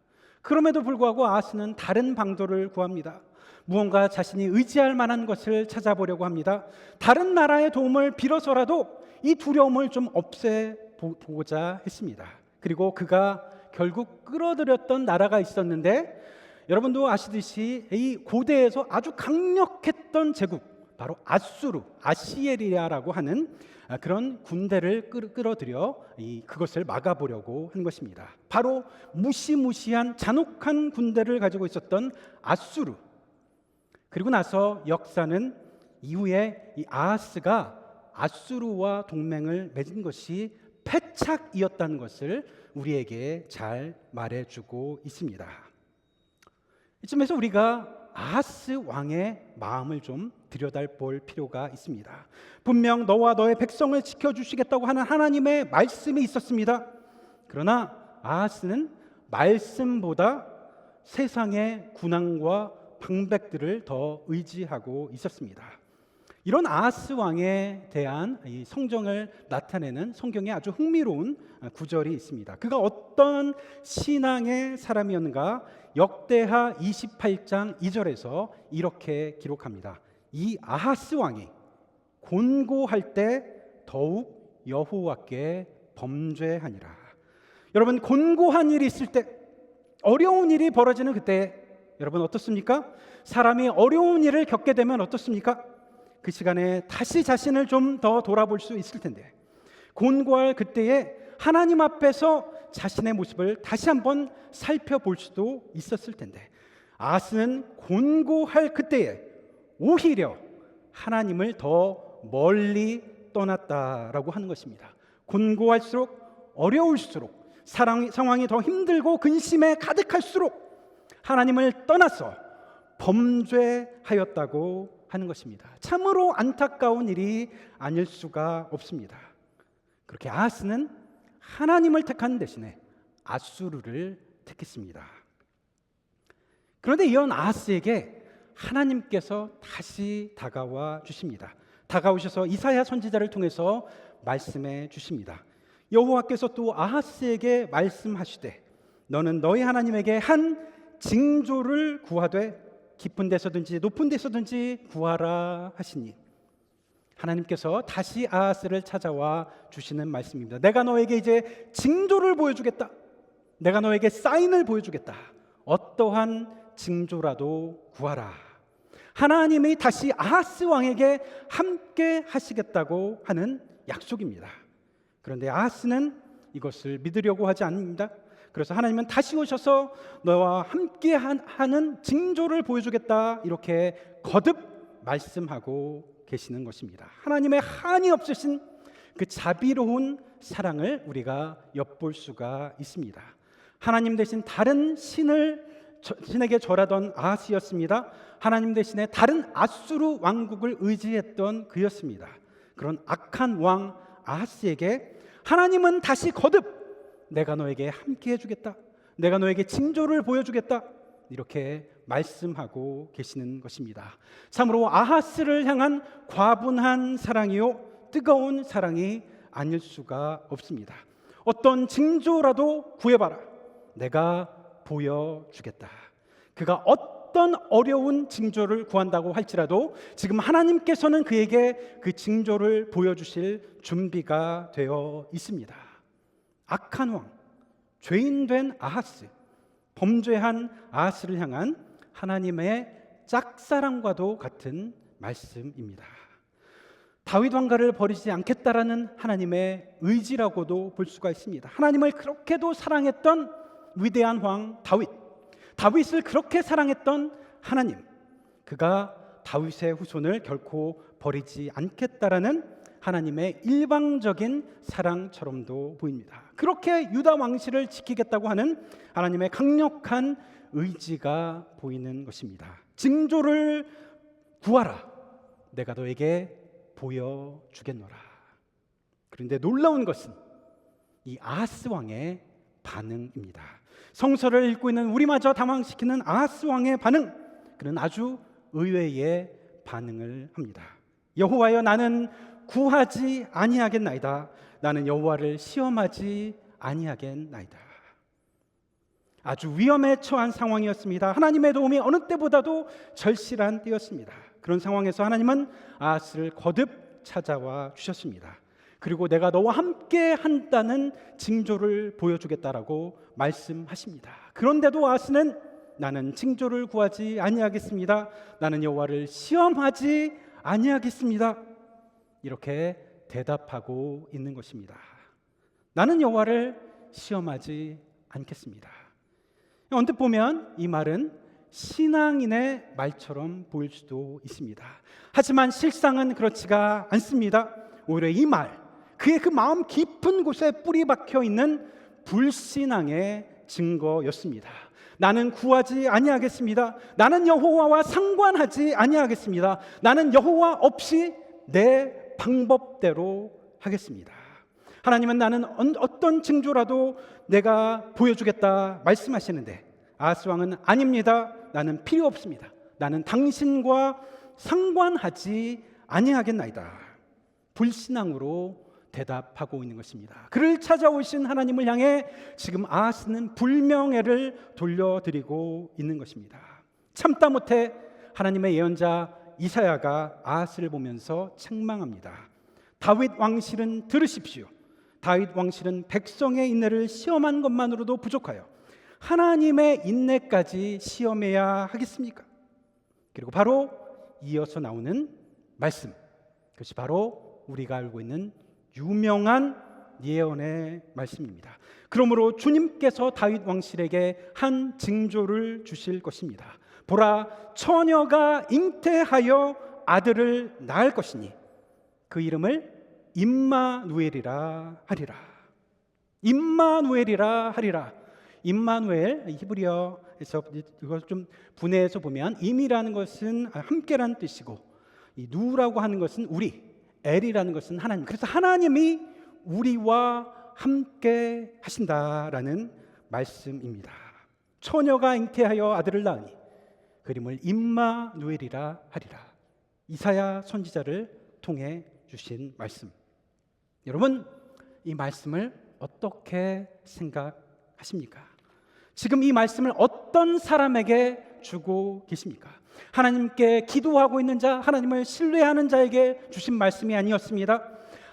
그럼에도 불구하고 아하스는 다른 방도를 구합니다. 무언가 자신이 의지할 만한 것을 찾아보려고 합니다. 다른 나라의 도움을 빌어서라도 이 두려움을 좀 없애보고자 했습니다. 그리고 그가 결국 끌어들였던 나라가 있었는데 여러분도 아시듯이 이 고대에서 아주 강력했던 제국 바로 아시에리아라고 하는 그런 군대를 끌어들여 그것을 막아보려고 한 것입니다. 바로 무시무시한 잔혹한 군대를 가지고 있었던 아수르. 그리고 나서 역사는 이후에 이 아하스가 아수르와 동맹을 맺은 것이 패착이었다는 것을 우리에게 잘 말해주고 있습니다. 이쯤에서 우리가 아하스 왕의 마음을 좀 들여다볼 필요가 있습니다. 분명 너와 너의 백성을 지켜주시겠다고 하는 하나님의 말씀이 있었습니다. 그러나 아하스는 말씀보다 세상의 군왕과 방백들을 더 의지하고 있었습니다. 이런 아하스 왕에 대한 이 성정을 나타내는 성경에 아주 흥미로운 구절이 있습니다. 그가 어떤 신앙의 사람이었는가? 역대하 28장 2절에서 이렇게 기록합니다. 이 아하스 왕이 곤고할 때 더욱 여호와께 범죄하니라. 여러분, 곤고한 일이 있을 때, 어려운 일이 벌어지는 그때 여러분 어떻습니까? 사람이 어려운 일을 겪게 되면 어떻습니까? 그 시간에 다시 자신을 좀 더 돌아볼 수 있을 텐데, 곤고할 그때에 하나님 앞에서 자신의 모습을 다시 한번 살펴볼 수도 있었을 텐데, 아하스는 곤고할 그때에 오히려 하나님을 더 멀리 떠났다라고 하는 것입니다. 곤고할수록, 어려울수록, 상황이 더 힘들고 근심에 가득할수록 하나님을 떠나서 범죄하였다고 하는 것입니다. 참으로 안타까운 일이 아닐 수가 없습니다. 그렇게 아하스는 하나님을 택한 대신에 앗수르를 택했습니다. 그런데 이런 아하스에게 하나님께서 다시 다가와 주십니다. 다가오셔서 이사야 선지자를 통해서 말씀해 주십니다. 여호와께서 또 아하스에게 말씀하시되 너는 너희 하나님에게 한 징조를 구하되 깊은 데서든지 높은 데서든지 구하라 하시니, 하나님께서 다시 아하스를 찾아와 주시는 말씀입니다. 내가 너에게 이제 징조를 보여주겠다. 내가 너에게 사인을 보여주겠다. 어떠한 징조라도 구하라. 하나님이 다시 아하스 왕에게 함께 하시겠다고 하는 약속입니다. 그런데 아하스는 이것을 믿으려고 하지 않습니다. 그래서 하나님은 다시 오셔서 너와 함께 하는 징조를 보여주겠다, 이렇게 거듭 말씀하고 계시는 것입니다. 하나님의 한이 없으신 그 자비로운 사랑을 우리가 엿볼 수가 있습니다. 하나님 대신 다른 신에게 절하던 아하스였습니다. 하나님 대신에 다른 앗수르 왕국을 의지했던 그였습니다. 그런 악한 왕 아하스에게 하나님은 다시 거듭 내가 너에게 함께 해주겠다, 내가 너에게 징조를 보여주겠다, 이렇게 말씀하고 계시는 것입니다. 참으로 아하스를 향한 과분한 사랑이요 뜨거운 사랑이 아닐 수가 없습니다. 어떤 징조라도 구해봐라, 내가 보여주겠다. 그가 어떤 어려운 징조를 구한다고 할지라도 지금 하나님께서는 그에게 그 징조를 보여주실 준비가 되어 있습니다. 악한 왕, 죄인된 아하스, 범죄한 아하스를 향한 하나님의 짝사랑과도 같은 말씀입니다. 다윗 왕가를 버리지 않겠다라는 하나님의 의지라고도 볼 수가 있습니다. 하나님을 그렇게도 사랑했던 위대한 왕 다윗, 다윗을 그렇게 사랑했던 하나님, 그가 다윗의 후손을 결코 버리지 않겠다라는 하나님의 일방적인 사랑처럼도 보입니다. 그렇게 유다 왕실을 지키겠다고 하는 하나님의 강력한 의지가 보이는 것입니다. 징조를 구하라, 내가 너에게 보여주겠노라. 그런데 놀라운 것은 이 아하스 왕의 반응입니다. 성서를 읽고 있는 우리마저 당황시키는 아하스 왕의 반응, 그는 아주 의외의 반응을 합니다. 여호와여, 나는 구하지 아니하겠나이다. 나는 여호와를 시험하지 아니하겠나이다. 아주 위험에 처한 상황이었습니다. 하나님의 도움이 어느 때보다도 절실한 때였습니다. 그런 상황에서 하나님은 아하스를 거듭 찾아와 주셨습니다. 그리고 내가 너와 함께 한다는 징조를 보여주겠다라고 말씀하십니다. 그런데도 아하스는 나는 징조를 구하지 아니하겠습니다. 나는 여호와를 시험하지 아니하겠습니다. 이렇게 대답하고 있는 것입니다. 나는 여호와를 시험하지 않겠습니다. 언뜻 보면 이 말은 신앙인의 말처럼 보일 수도 있습니다. 하지만 실상은 그렇지가 않습니다. 오히려 이 말, 그의 그 마음 깊은 곳에 뿌리 박혀 있는 불신앙의 증거였습니다. 나는 구하지 아니하겠습니다. 나는 여호와와 상관하지 아니하겠습니다. 나는 여호와 없이 내 방법대로 하겠습니다. 하나님은 나는 어떤 징조라도 내가 보여주겠다 말씀하시는데 아하스 왕은 아닙니다. 나는 필요 없습니다. 나는 당신과 상관하지 아니하겠나이다. 불신앙으로 대답하고 있는 것입니다. 그를 찾아오신 하나님을 향해 지금 아하스는 불명예를 돌려드리고 있는 것입니다. 참다 못해 하나님의 예언자 이사야가 아하스를 보면서 책망합니다. 다윗 왕실은 들으십시오. 다윗 왕실은 백성의 인내를 시험한 것만으로도 부족하여 하나님의 인내까지 시험해야 하겠습니까? 그리고 바로 이어서 나오는 말씀, 그것이 바로 우리가 알고 있는 유명한 예언의 말씀입니다. 그러므로 주님께서 다윗 왕실에게 한 징조를 주실 것입니다. 보라, 처녀가 잉태하여 아들을 낳을 것이니 그 이름을 임마누엘이라 하리라. 임마누엘이라 하리라. 임마누엘, 히브리어에서 이걸 좀 분해해서 보면 임이라는 것은 함께라는 뜻이고 이 누라고 하는 것은 우리, 엘이라는 것은 하나님. 그래서 하나님이 우리와 함께 하신다라는 말씀입니다. 처녀가 잉태하여 아들을 낳으니 그림을 임마누엘이라 하리라. 이사야 선지자를 통해 주신 말씀. 여러분, 이 말씀을 어떻게 생각하십니까? 지금 이 말씀을 어떤 사람에게 주고 계십니까? 하나님께 기도하고 있는 자, 하나님을 신뢰하는 자에게 주신 말씀이 아니었습니다.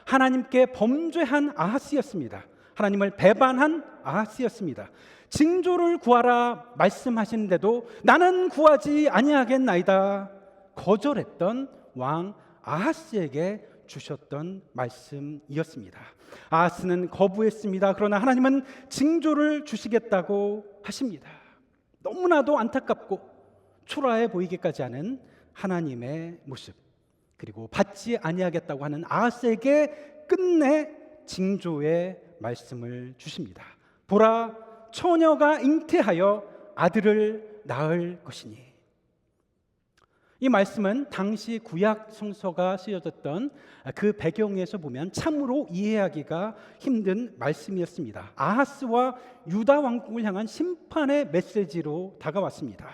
하나님께 범죄한 아하스였습니다. 하나님을 배반한 아하스였습니다. 징조를 구하라 말씀하시는데도 나는 구하지 아니하겠나이다 거절했던 왕 아하스에게 주셨던 말씀이었습니다. 아하스는 거부했습니다. 그러나 하나님은 징조를 주시겠다고 하십니다. 너무나도 안타깝고 초라해 보이기까지 하는 하나님의 모습, 그리고 받지 아니하겠다고 하는 아하스에게 끝내 징조의 말씀을 주십니다. 보라, 처녀가 잉태하여 아들을 낳을 것이니. 이 말씀은 당시 구약 성서가 쓰여졌던 그 배경에서 보면 참으로 이해하기가 힘든 말씀이었습니다. 아하스와 유다 왕국을 향한 심판의 메시지로 다가왔습니다.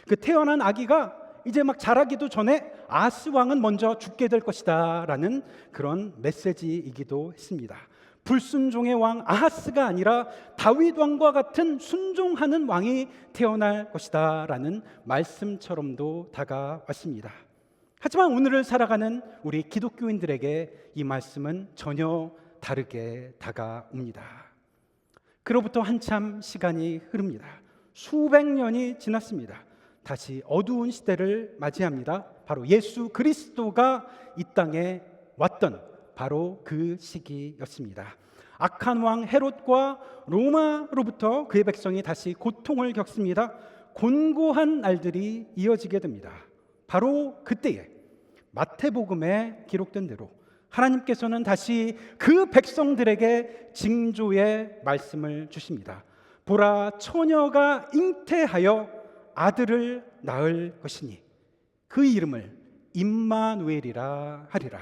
그 태어난 아기가 이제 막 자라기도 전에 아하스 왕은 먼저 죽게 될 것이다 라는 그런 메시지이기도 했습니다. 불순종의 왕 아하스가 아니라 다윗 왕과 같은 순종하는 왕이 태어날 것이다 라는 말씀처럼도 다가왔습니다. 하지만 오늘을 살아가는 우리 기독교인들에게 이 말씀은 전혀 다르게 다가옵니다. 그로부터 한참 시간이 흐릅니다. 수백 년이 지났습니다. 다시 어두운 시대를 맞이합니다. 바로 예수 그리스도가 이 땅에 왔던 바로 그 시기였습니다. 악한 왕 헤롯과 로마로부터 그의 백성이 다시 고통을 겪습니다. 곤고한 날들이 이어지게 됩니다. 바로 그때에 마태복음에 기록된 대로 하나님께서는 다시 그 백성들에게 징조의 말씀을 주십니다. 보라, 처녀가 잉태하여 아들을 낳을 것이니 그 이름을 임마누엘이라 하리라.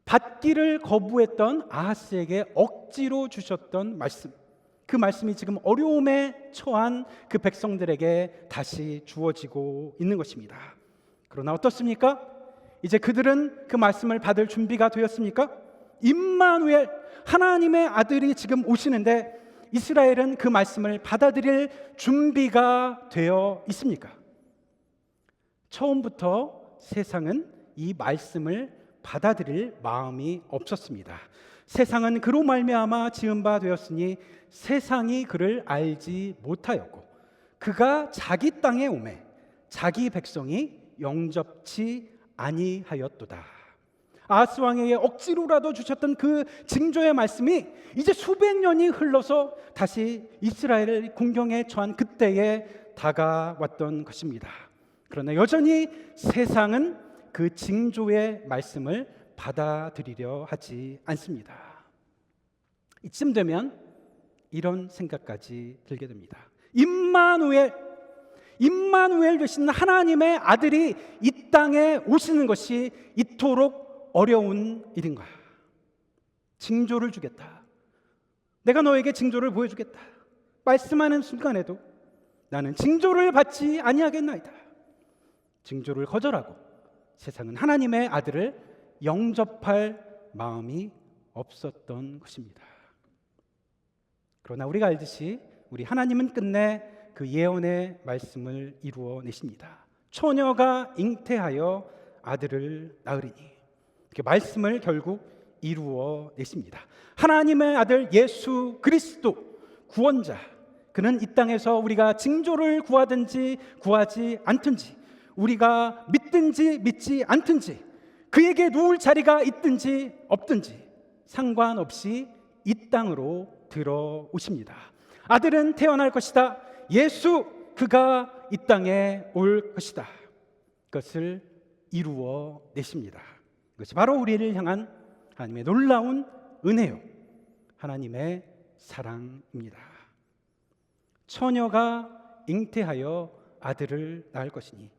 받기를 거부했던 아하스에게 억지로 주셨던 말씀, 그 말씀이 지금 어려움에 처한 그 백성들에게 다시 주어지고 있는 것입니다. 그러나 어떻습니까? 이제 그들은 그 말씀을 받을 준비가 되었습니까? 임마누엘, 하나님의 아들이 지금 오시는데 이스라엘은 그 말씀을 받아들일 준비가 되어 있습니까? 처음부터 세상은 이 말씀을 받아들일 마음이 없었습니다. 세상은 그로 말미암아 지은 바 되었으니 세상이 그를 알지 못하였고 그가 자기 땅에 오매 자기 백성이 영접치 아니하였도다. 아하스 왕에게 억지로라도 주셨던 그 징조의 말씀이 이제 수백 년이 흘러서 다시 이스라엘을 공경에 처한 그때에 다가왔던 것입니다. 그러나 여전히 세상은 그 징조의 말씀을 받아들이려 하지 않습니다. 이쯤 되면 이런 생각까지 들게 됩니다. 임마누엘 되신 하나님의 아들이 이 땅에 오시는 것이 이토록 어려운 일인가? 징조를 주겠다. 내가 너에게 징조를 보여주겠다. 말씀하는 순간에도 나는 징조를 받지 아니하겠나이다. 징조를 거절하고 세상은 하나님의 아들을 영접할 마음이 없었던 것입니다. 그러나 우리가 알듯이 우리 하나님은 끝내 그 예언의 말씀을 이루어내십니다. 처녀가 잉태하여 아들을 낳으리니, 이렇게 말씀을 결국 이루어내십니다. 하나님의 아들 예수 그리스도 구원자, 그는 이 땅에서 우리가 징조를 구하든지 구하지 않든지, 우리가 믿든지 믿지 않든지, 그에게 누울 자리가 있든지 없든지 상관없이 이 땅으로 들어오십니다. 아들은 태어날 것이다. 예수, 그가 이 땅에 올 것이다. 그것을 이루어내십니다. 그것이 바로 우리를 향한 하나님의 놀라운 은혜요, 하나님의 사랑입니다. 처녀가 잉태하여 아들을 낳을 것이니,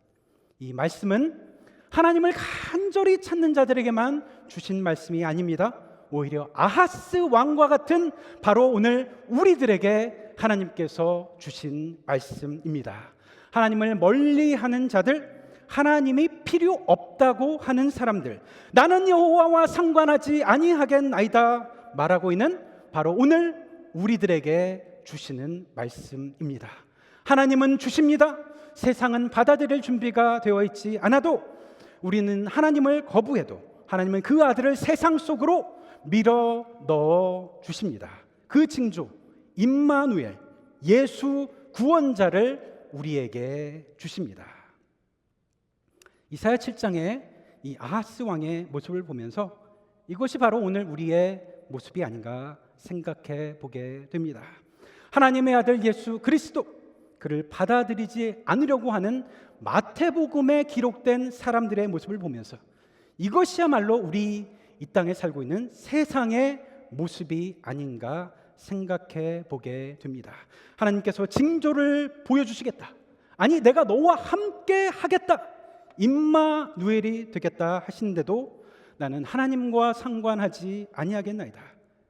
이 말씀은 하나님을 간절히 찾는 자들에게만 주신 말씀이 아닙니다. 오히려 아하스 왕과 같은 바로 오늘 우리들에게 하나님께서 주신 말씀입니다. 하나님을 멀리하는 자들, 하나님이 필요 없다고 하는 사람들, 나는 여호와와 상관하지 아니하겠나이다 말하고 있는 바로 오늘 우리들에게 주시는 말씀입니다. 하나님은 주십니다. 세상은 받아들일 준비가 되어 있지 않아도 우리는 하나님을 거부해도 하나님은 그 아들을 세상 속으로 밀어 넣어 주십니다. 그 징조 임마누엘, 예수 구원자를 우리에게 주십니다. 이사야 7장의 이 아하스 왕의 모습을 보면서 이것이 바로 오늘 우리의 모습이 아닌가 생각해 보게 됩니다. 하나님의 아들 예수 그리스도, 그를 받아들이지 않으려고 하는 마태복음에 기록된 사람들의 모습을 보면서 이것이야말로 우리 이 땅에 살고 있는 세상의 모습이 아닌가 생각해 보게 됩니다. 하나님께서 징조를 보여주시겠다, 아니 내가 너와 함께 하겠다, 임마누엘이 되겠다 하시는데도 나는 하나님과 상관하지 아니하겠나이다.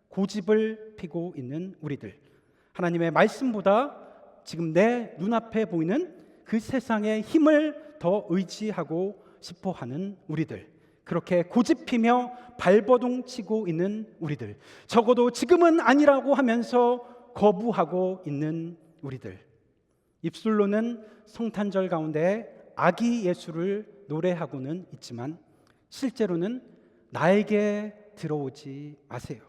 고집을 피고 있는 우리들, 하나님의 말씀보다 지금 내 눈앞에 보이는 그 세상의 힘을 더 의지하고 싶어하는 우리들, 그렇게 고집피며 발버둥 치고 있는 우리들, 적어도 지금은 아니라고 하면서 거부하고 있는 우리들, 입술로는 성탄절 가운데 아기 예수를 노래하고는 있지만 실제로는 나에게 들어오지 마세요,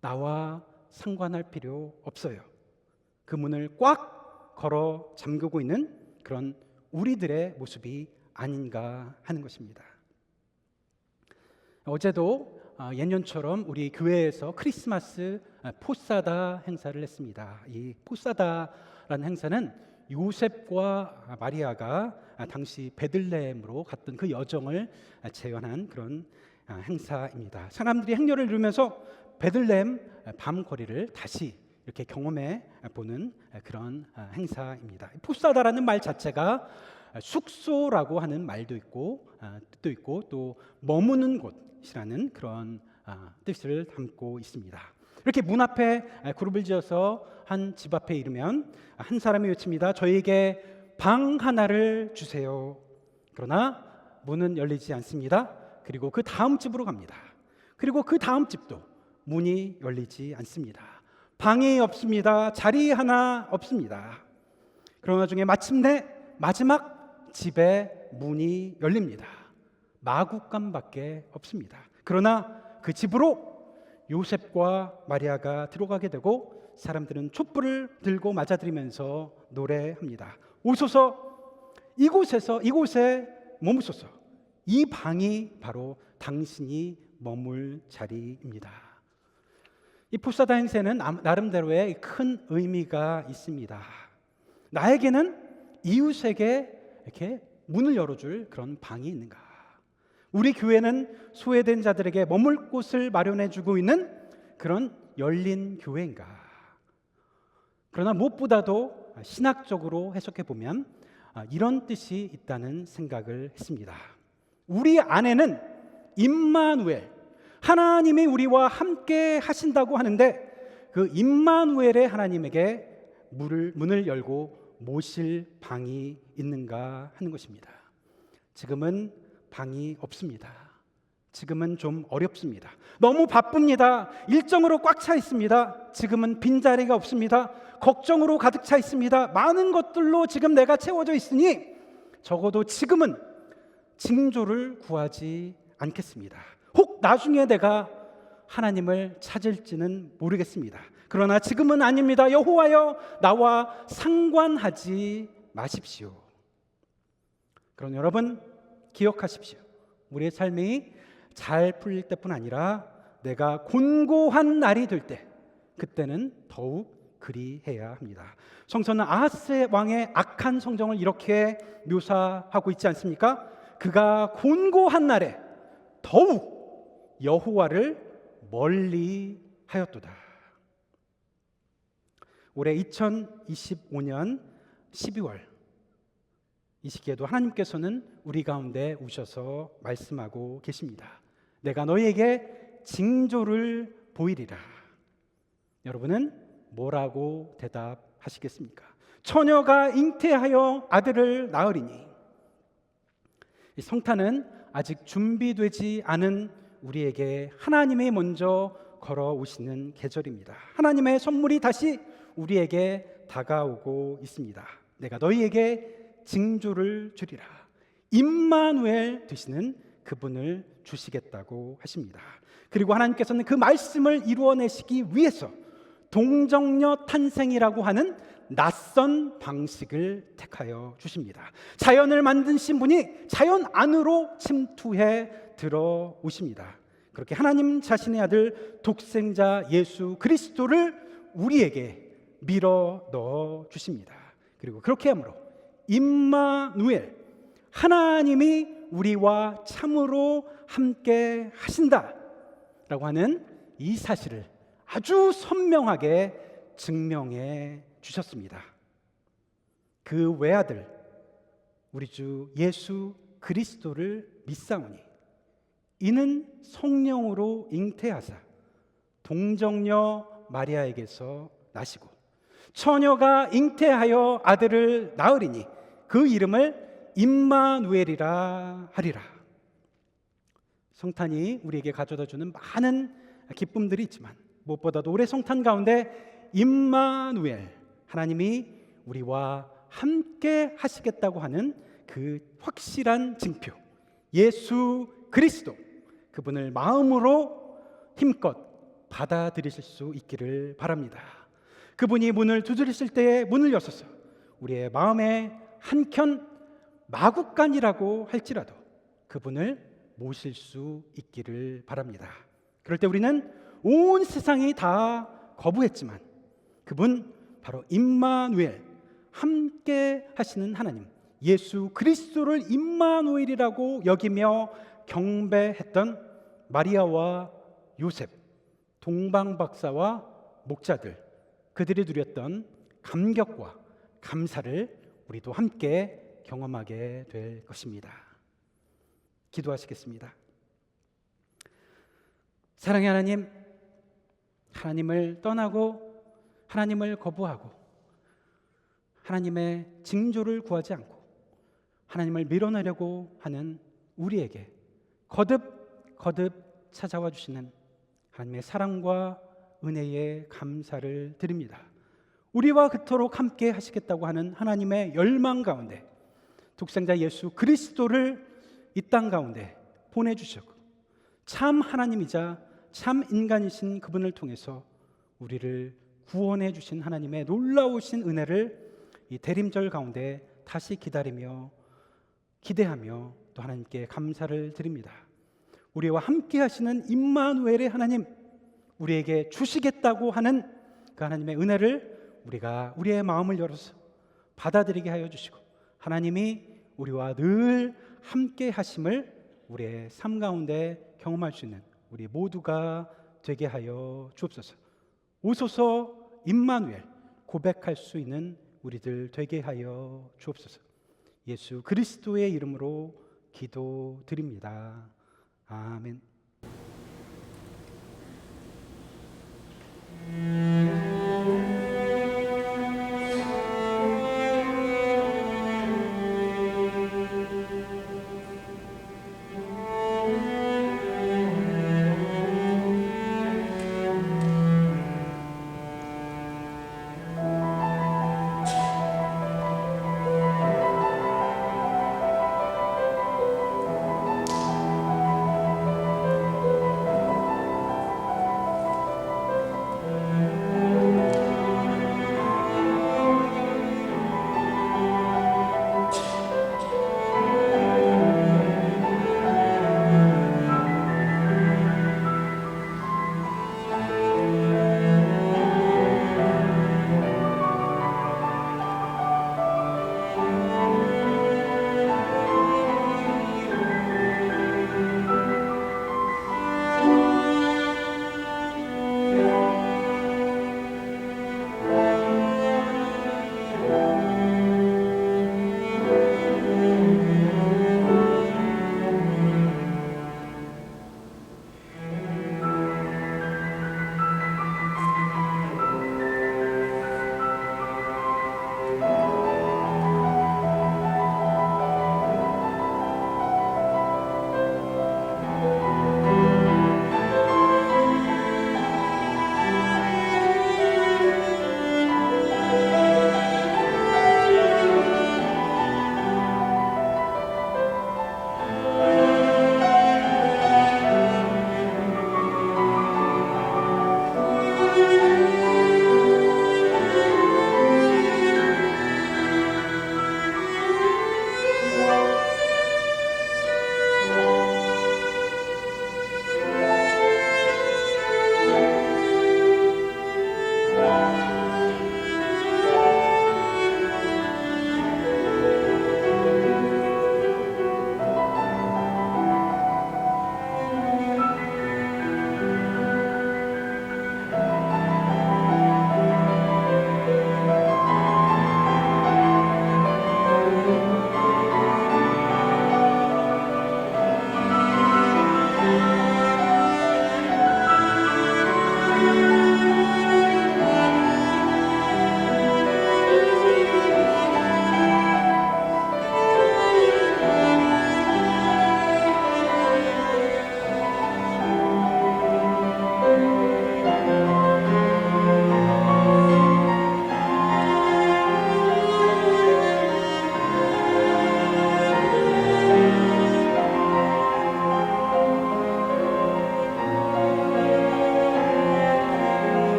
나와 상관할 필요 없어요, 그 문을 꽉 걸어 잠그고 있는 그런 우리들의 모습이 아닌가 하는 것입니다. 어제도 예년처럼 우리 교회에서 크리스마스 포사다 행사를 했습니다. 이 포사다라는 행사는 요셉과 마리아가 당시 베들레헴으로 갔던 그 여정을 재현한 그런 행사입니다. 사람들이 행렬을 이루면서 베들레헴 밤거리를 다시 이렇게 경험해 보는 그런 행사입니다. 포사다라는 말 자체가 숙소라고 하는 말도 있고 뜻도 있고 또 머무는 곳이라는 그런 뜻을 담고 있습니다. 이렇게 문 앞에 그룹을 지어서 한 집 앞에 이르면 한 사람이 외칩니다. 저에게 방 하나를 주세요. 그러나 문은 열리지 않습니다. 그리고 그 다음 집으로 갑니다. 그리고 그 다음 집도 문이 열리지 않습니다. 방이 없습니다. 자리 하나 없습니다. 그러나 중에 마침내 마지막 집에 문이 열립니다. 마구간밖에 없습니다. 그러나 그 집으로 요셉과 마리아가 들어가게 되고 사람들은 촛불을 들고 맞아들이면서 노래합니다. 오소서, 이곳에 머무소서. 이 방이 바로 당신이 머물 자리입니다. 이 포사다 행세는 나름대로의 큰 의미가 있습니다. 나에게는 이웃에게 이렇게 문을 열어줄 그런 방이 있는가? 우리 교회는 소외된 자들에게 머물 곳을 마련해주고 있는 그런 열린 교회인가? 그러나 무엇보다도 신학적으로 해석해 보면 이런 뜻이 있다는 생각을 했습니다. 우리 안에는 임마누엘, 하나님이 우리와 함께 하신다고 하는데 그 임마누엘의 하나님에게 문을 열고 모실 방이 있는가 하는 것입니다. 지금은 방이 없습니다. 지금은 좀 어렵습니다. 너무 바쁩니다. 일정으로 꽉 차 있습니다. 지금은 빈자리가 없습니다. 걱정으로 가득 차 있습니다. 많은 것들로 지금 내가 채워져 있으니 적어도 지금은 징조를 구하지 않겠습니다. 혹 나중에 내가 하나님을 찾을지는 모르겠습니다. 그러나 지금은 아닙니다. 여호와여, 나와 상관하지 마십시오. 그럼 여러분 기억하십시오. 우리의 삶이 잘 풀릴 때뿐 아니라 내가 곤고한 날이 될 때, 그때는 더욱 그리해야 합니다. 성서는 아하스 왕의 악한 성정을 이렇게 묘사하고 있지 않습니까? 그가 곤고한 날에 더욱 여호와를 멀리 하였도다. 올해 2025년 12월 이 시기에도 하나님께서는 우리 가운데 오셔서 말씀하고 계십니다. 내가 너희에게 징조를 보이리라. 여러분은 뭐라고 대답하시겠습니까? 처녀가 잉태하여 아들을 낳으리니. 이 성탄은 아직 준비되지 않은 우리에게 하나님이 먼저 걸어오시는 계절입니다. 하나님의 선물이 다시 우리에게 다가오고 있습니다. 내가 너희에게 징조를 주리라. 임마누엘 되시는 그분을 주시겠다고 하십니다. 그리고 하나님께서는 그 말씀을 이루어내시기 위해서 동정녀 탄생이라고 하는 낯선 방식을 택하여 주십니다. 자연을 만드신 분이 자연 안으로 침투해 들어오십니다. 그렇게 하나님 자신의 아들 독생자 예수 그리스도를 우리에게 밀어 넣어 주십니다. 그리고 그렇게 함으로 임마누엘, 하나님이 우리와 참으로 함께 하신다라고 하는 이 사실을 아주 선명하게 증명해 주셨습니다. 그 외아들 우리 주 예수 그리스도를 믿사오니 이는 성령으로 잉태하사 동정녀 마리아에게서 나시고 처녀가 잉태하여 아들을 낳으리니 그 이름을 임마누엘이라 하리라. 성탄이 우리에게 가져다 주는 많은 기쁨들이 있지만 무엇보다도 올해 성탄 가운데 임마누엘, 하나님이 우리와 함께 하시겠다고 하는 그 확실한 징표, 예수 그리스도, 그분을 마음으로 힘껏 받아들이실 수 있기를 바랍니다. 그분이 문을 두드리실 때에 문을 여셔서 우리의 마음에 한켠 마구간이라고 할지라도 그분을 모실 수 있기를 바랍니다. 그럴 때 우리는 온 세상이 다 거부했지만 그분 바로 임마누엘, 함께 하시는 하나님 예수 그리스도를 임마누엘이라고 여기며 경배했던 마리아와 요셉, 동방박사와 목자들, 그들이 누렸던 감격과 감사를 우리도 함께 경험하게 될 것입니다. 기도하시겠습니다. 사랑의 하나님, 하나님을 떠나고 하나님을 거부하고 하나님의 징조를 구하지 않고 하나님을 밀어내려고 하는 우리에게 거듭 찾아와 주시는 하나님의 사랑과 은혜에 감사를 드립니다. 우리와 그토록 함께 하시겠다고 하는 하나님의 열망 가운데 독생자 예수 그리스도를 이 땅 가운데 보내주셨고 참 하나님이자 참 인간이신 그분을 통해서 우리를 구원해 주신 하나님의 놀라우신 은혜를 이 대림절 가운데 다시 기다리며 기대하며 또 하나님께 감사를 드립니다. 우리와 함께 하시는 임마누엘의 하나님, 우리에게 주시겠다고 하는 그 하나님의 은혜를 우리가 우리의 마음을 열어서 받아들이게 하여 주시고 하나님이 우리와 늘 함께 하심을 우리의 삶 가운데 경험할 수 있는 우리 모두가 되게 하여 주옵소서. 오소서 임마누엘 고백할 수 있는 우리들 되게 하여 주옵소서. 예수 그리스도의 이름으로 기도드립니다. 아멘.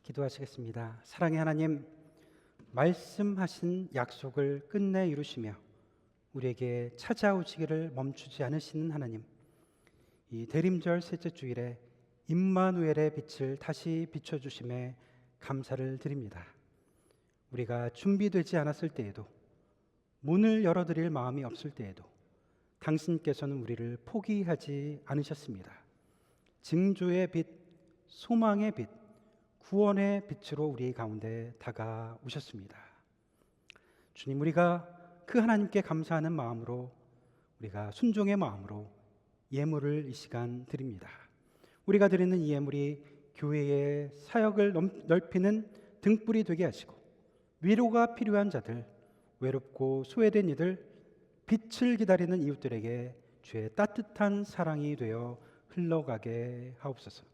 기도하시겠습니다. 사랑의 하나님, 말씀하신 약속을 끝내 이루시며 우리에게 찾아오시기를 멈추지 않으시는 하나님, 이 대림절 셋째 주일에 임마누엘의 빛을 다시 비춰주심에 감사를 드립니다. 우리가 준비되지 않았을 때에도, 문을 열어드릴 마음이 없을 때에도 당신께서는 우리를 포기하지 않으셨습니다. 징조의 빛, 소망의 빛, 구원의 빛으로 우리 가운데 다가오셨습니다. 주님, 우리가 그 하나님께 감사하는 마음으로, 우리가 순종의 마음으로 예물을 이 시간 드립니다. 우리가 드리는 이 예물이 교회의 사역을 넓히는 등불이 되게 하시고, 위로가 필요한 자들, 외롭고 소외된 이들, 빛을 기다리는 이웃들에게 주의 따뜻한 사랑이 되어 흘러가게 하옵소서.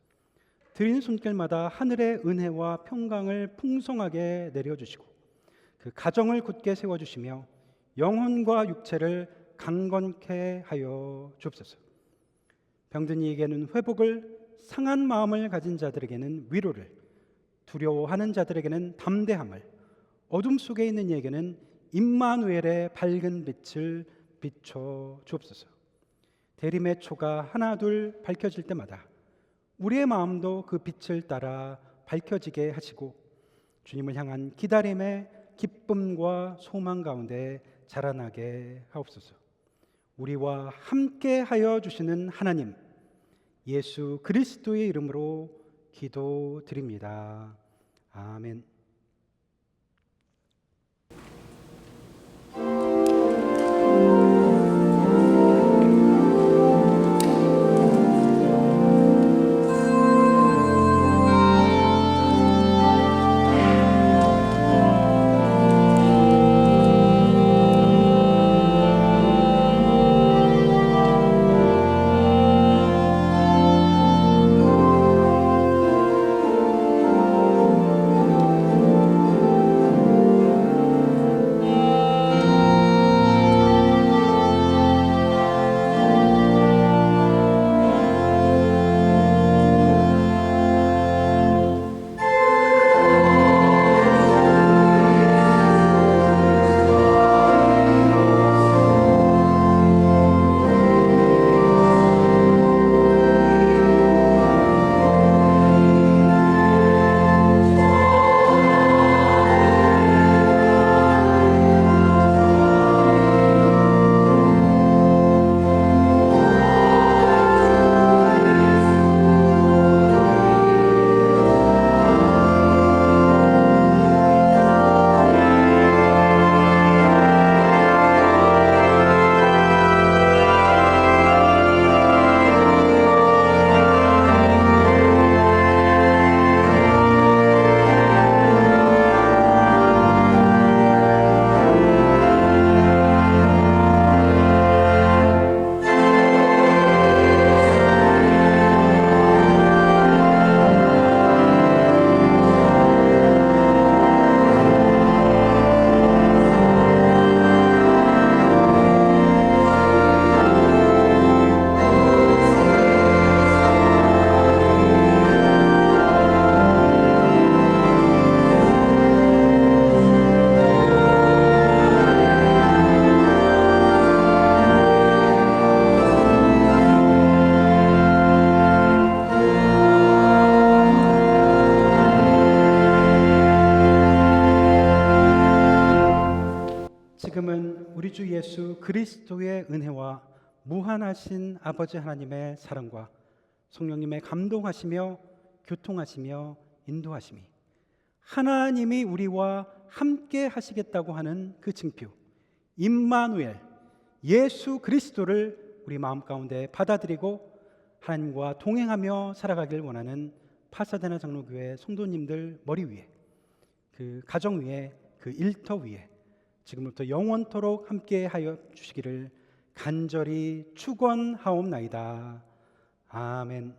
드리는 손길마다 하늘의 은혜와 평강을 풍성하게 내려주시고, 그 가정을 굳게 세워주시며 영혼과 육체를 강건케 하여 주옵소서. 병든 이에게는 회복을, 상한 마음을 가진 자들에게는 위로를, 두려워하는 자들에게는 담대함을, 어둠 속에 있는 이에게는 임마누엘의 밝은 빛을 비춰 주옵소서. 대림의 초가 하나 둘 밝혀질 때마다 우리의 마음도 그 빛을 따라 밝혀지게 하시고, 주님을 향한 기다림의 기쁨과 소망 가운데 자라나게 하옵소서. 우리와 함께 하여 주시는 하나님, 예수 그리스도의 이름으로 기도드립니다. 아멘. 지금은 우리 주 예수 그리스도의 은혜와 무한하신 아버지 하나님의 사랑과 성령님의 감동하시며 교통하시며 인도하심이, 하나님이 우리와 함께 하시겠다고 하는 그 징표, 임마누엘 예수 그리스도를 우리 마음 가운데 받아들이고 하나님과 동행하며 살아가길 원하는 파사데나 장로교회 성도님들 머리 위에, 그 가정 위에, 그 일터 위에 지금부터 영원토록 함께 하여 주시기를 간절히 축원하옵나이다. 아멘.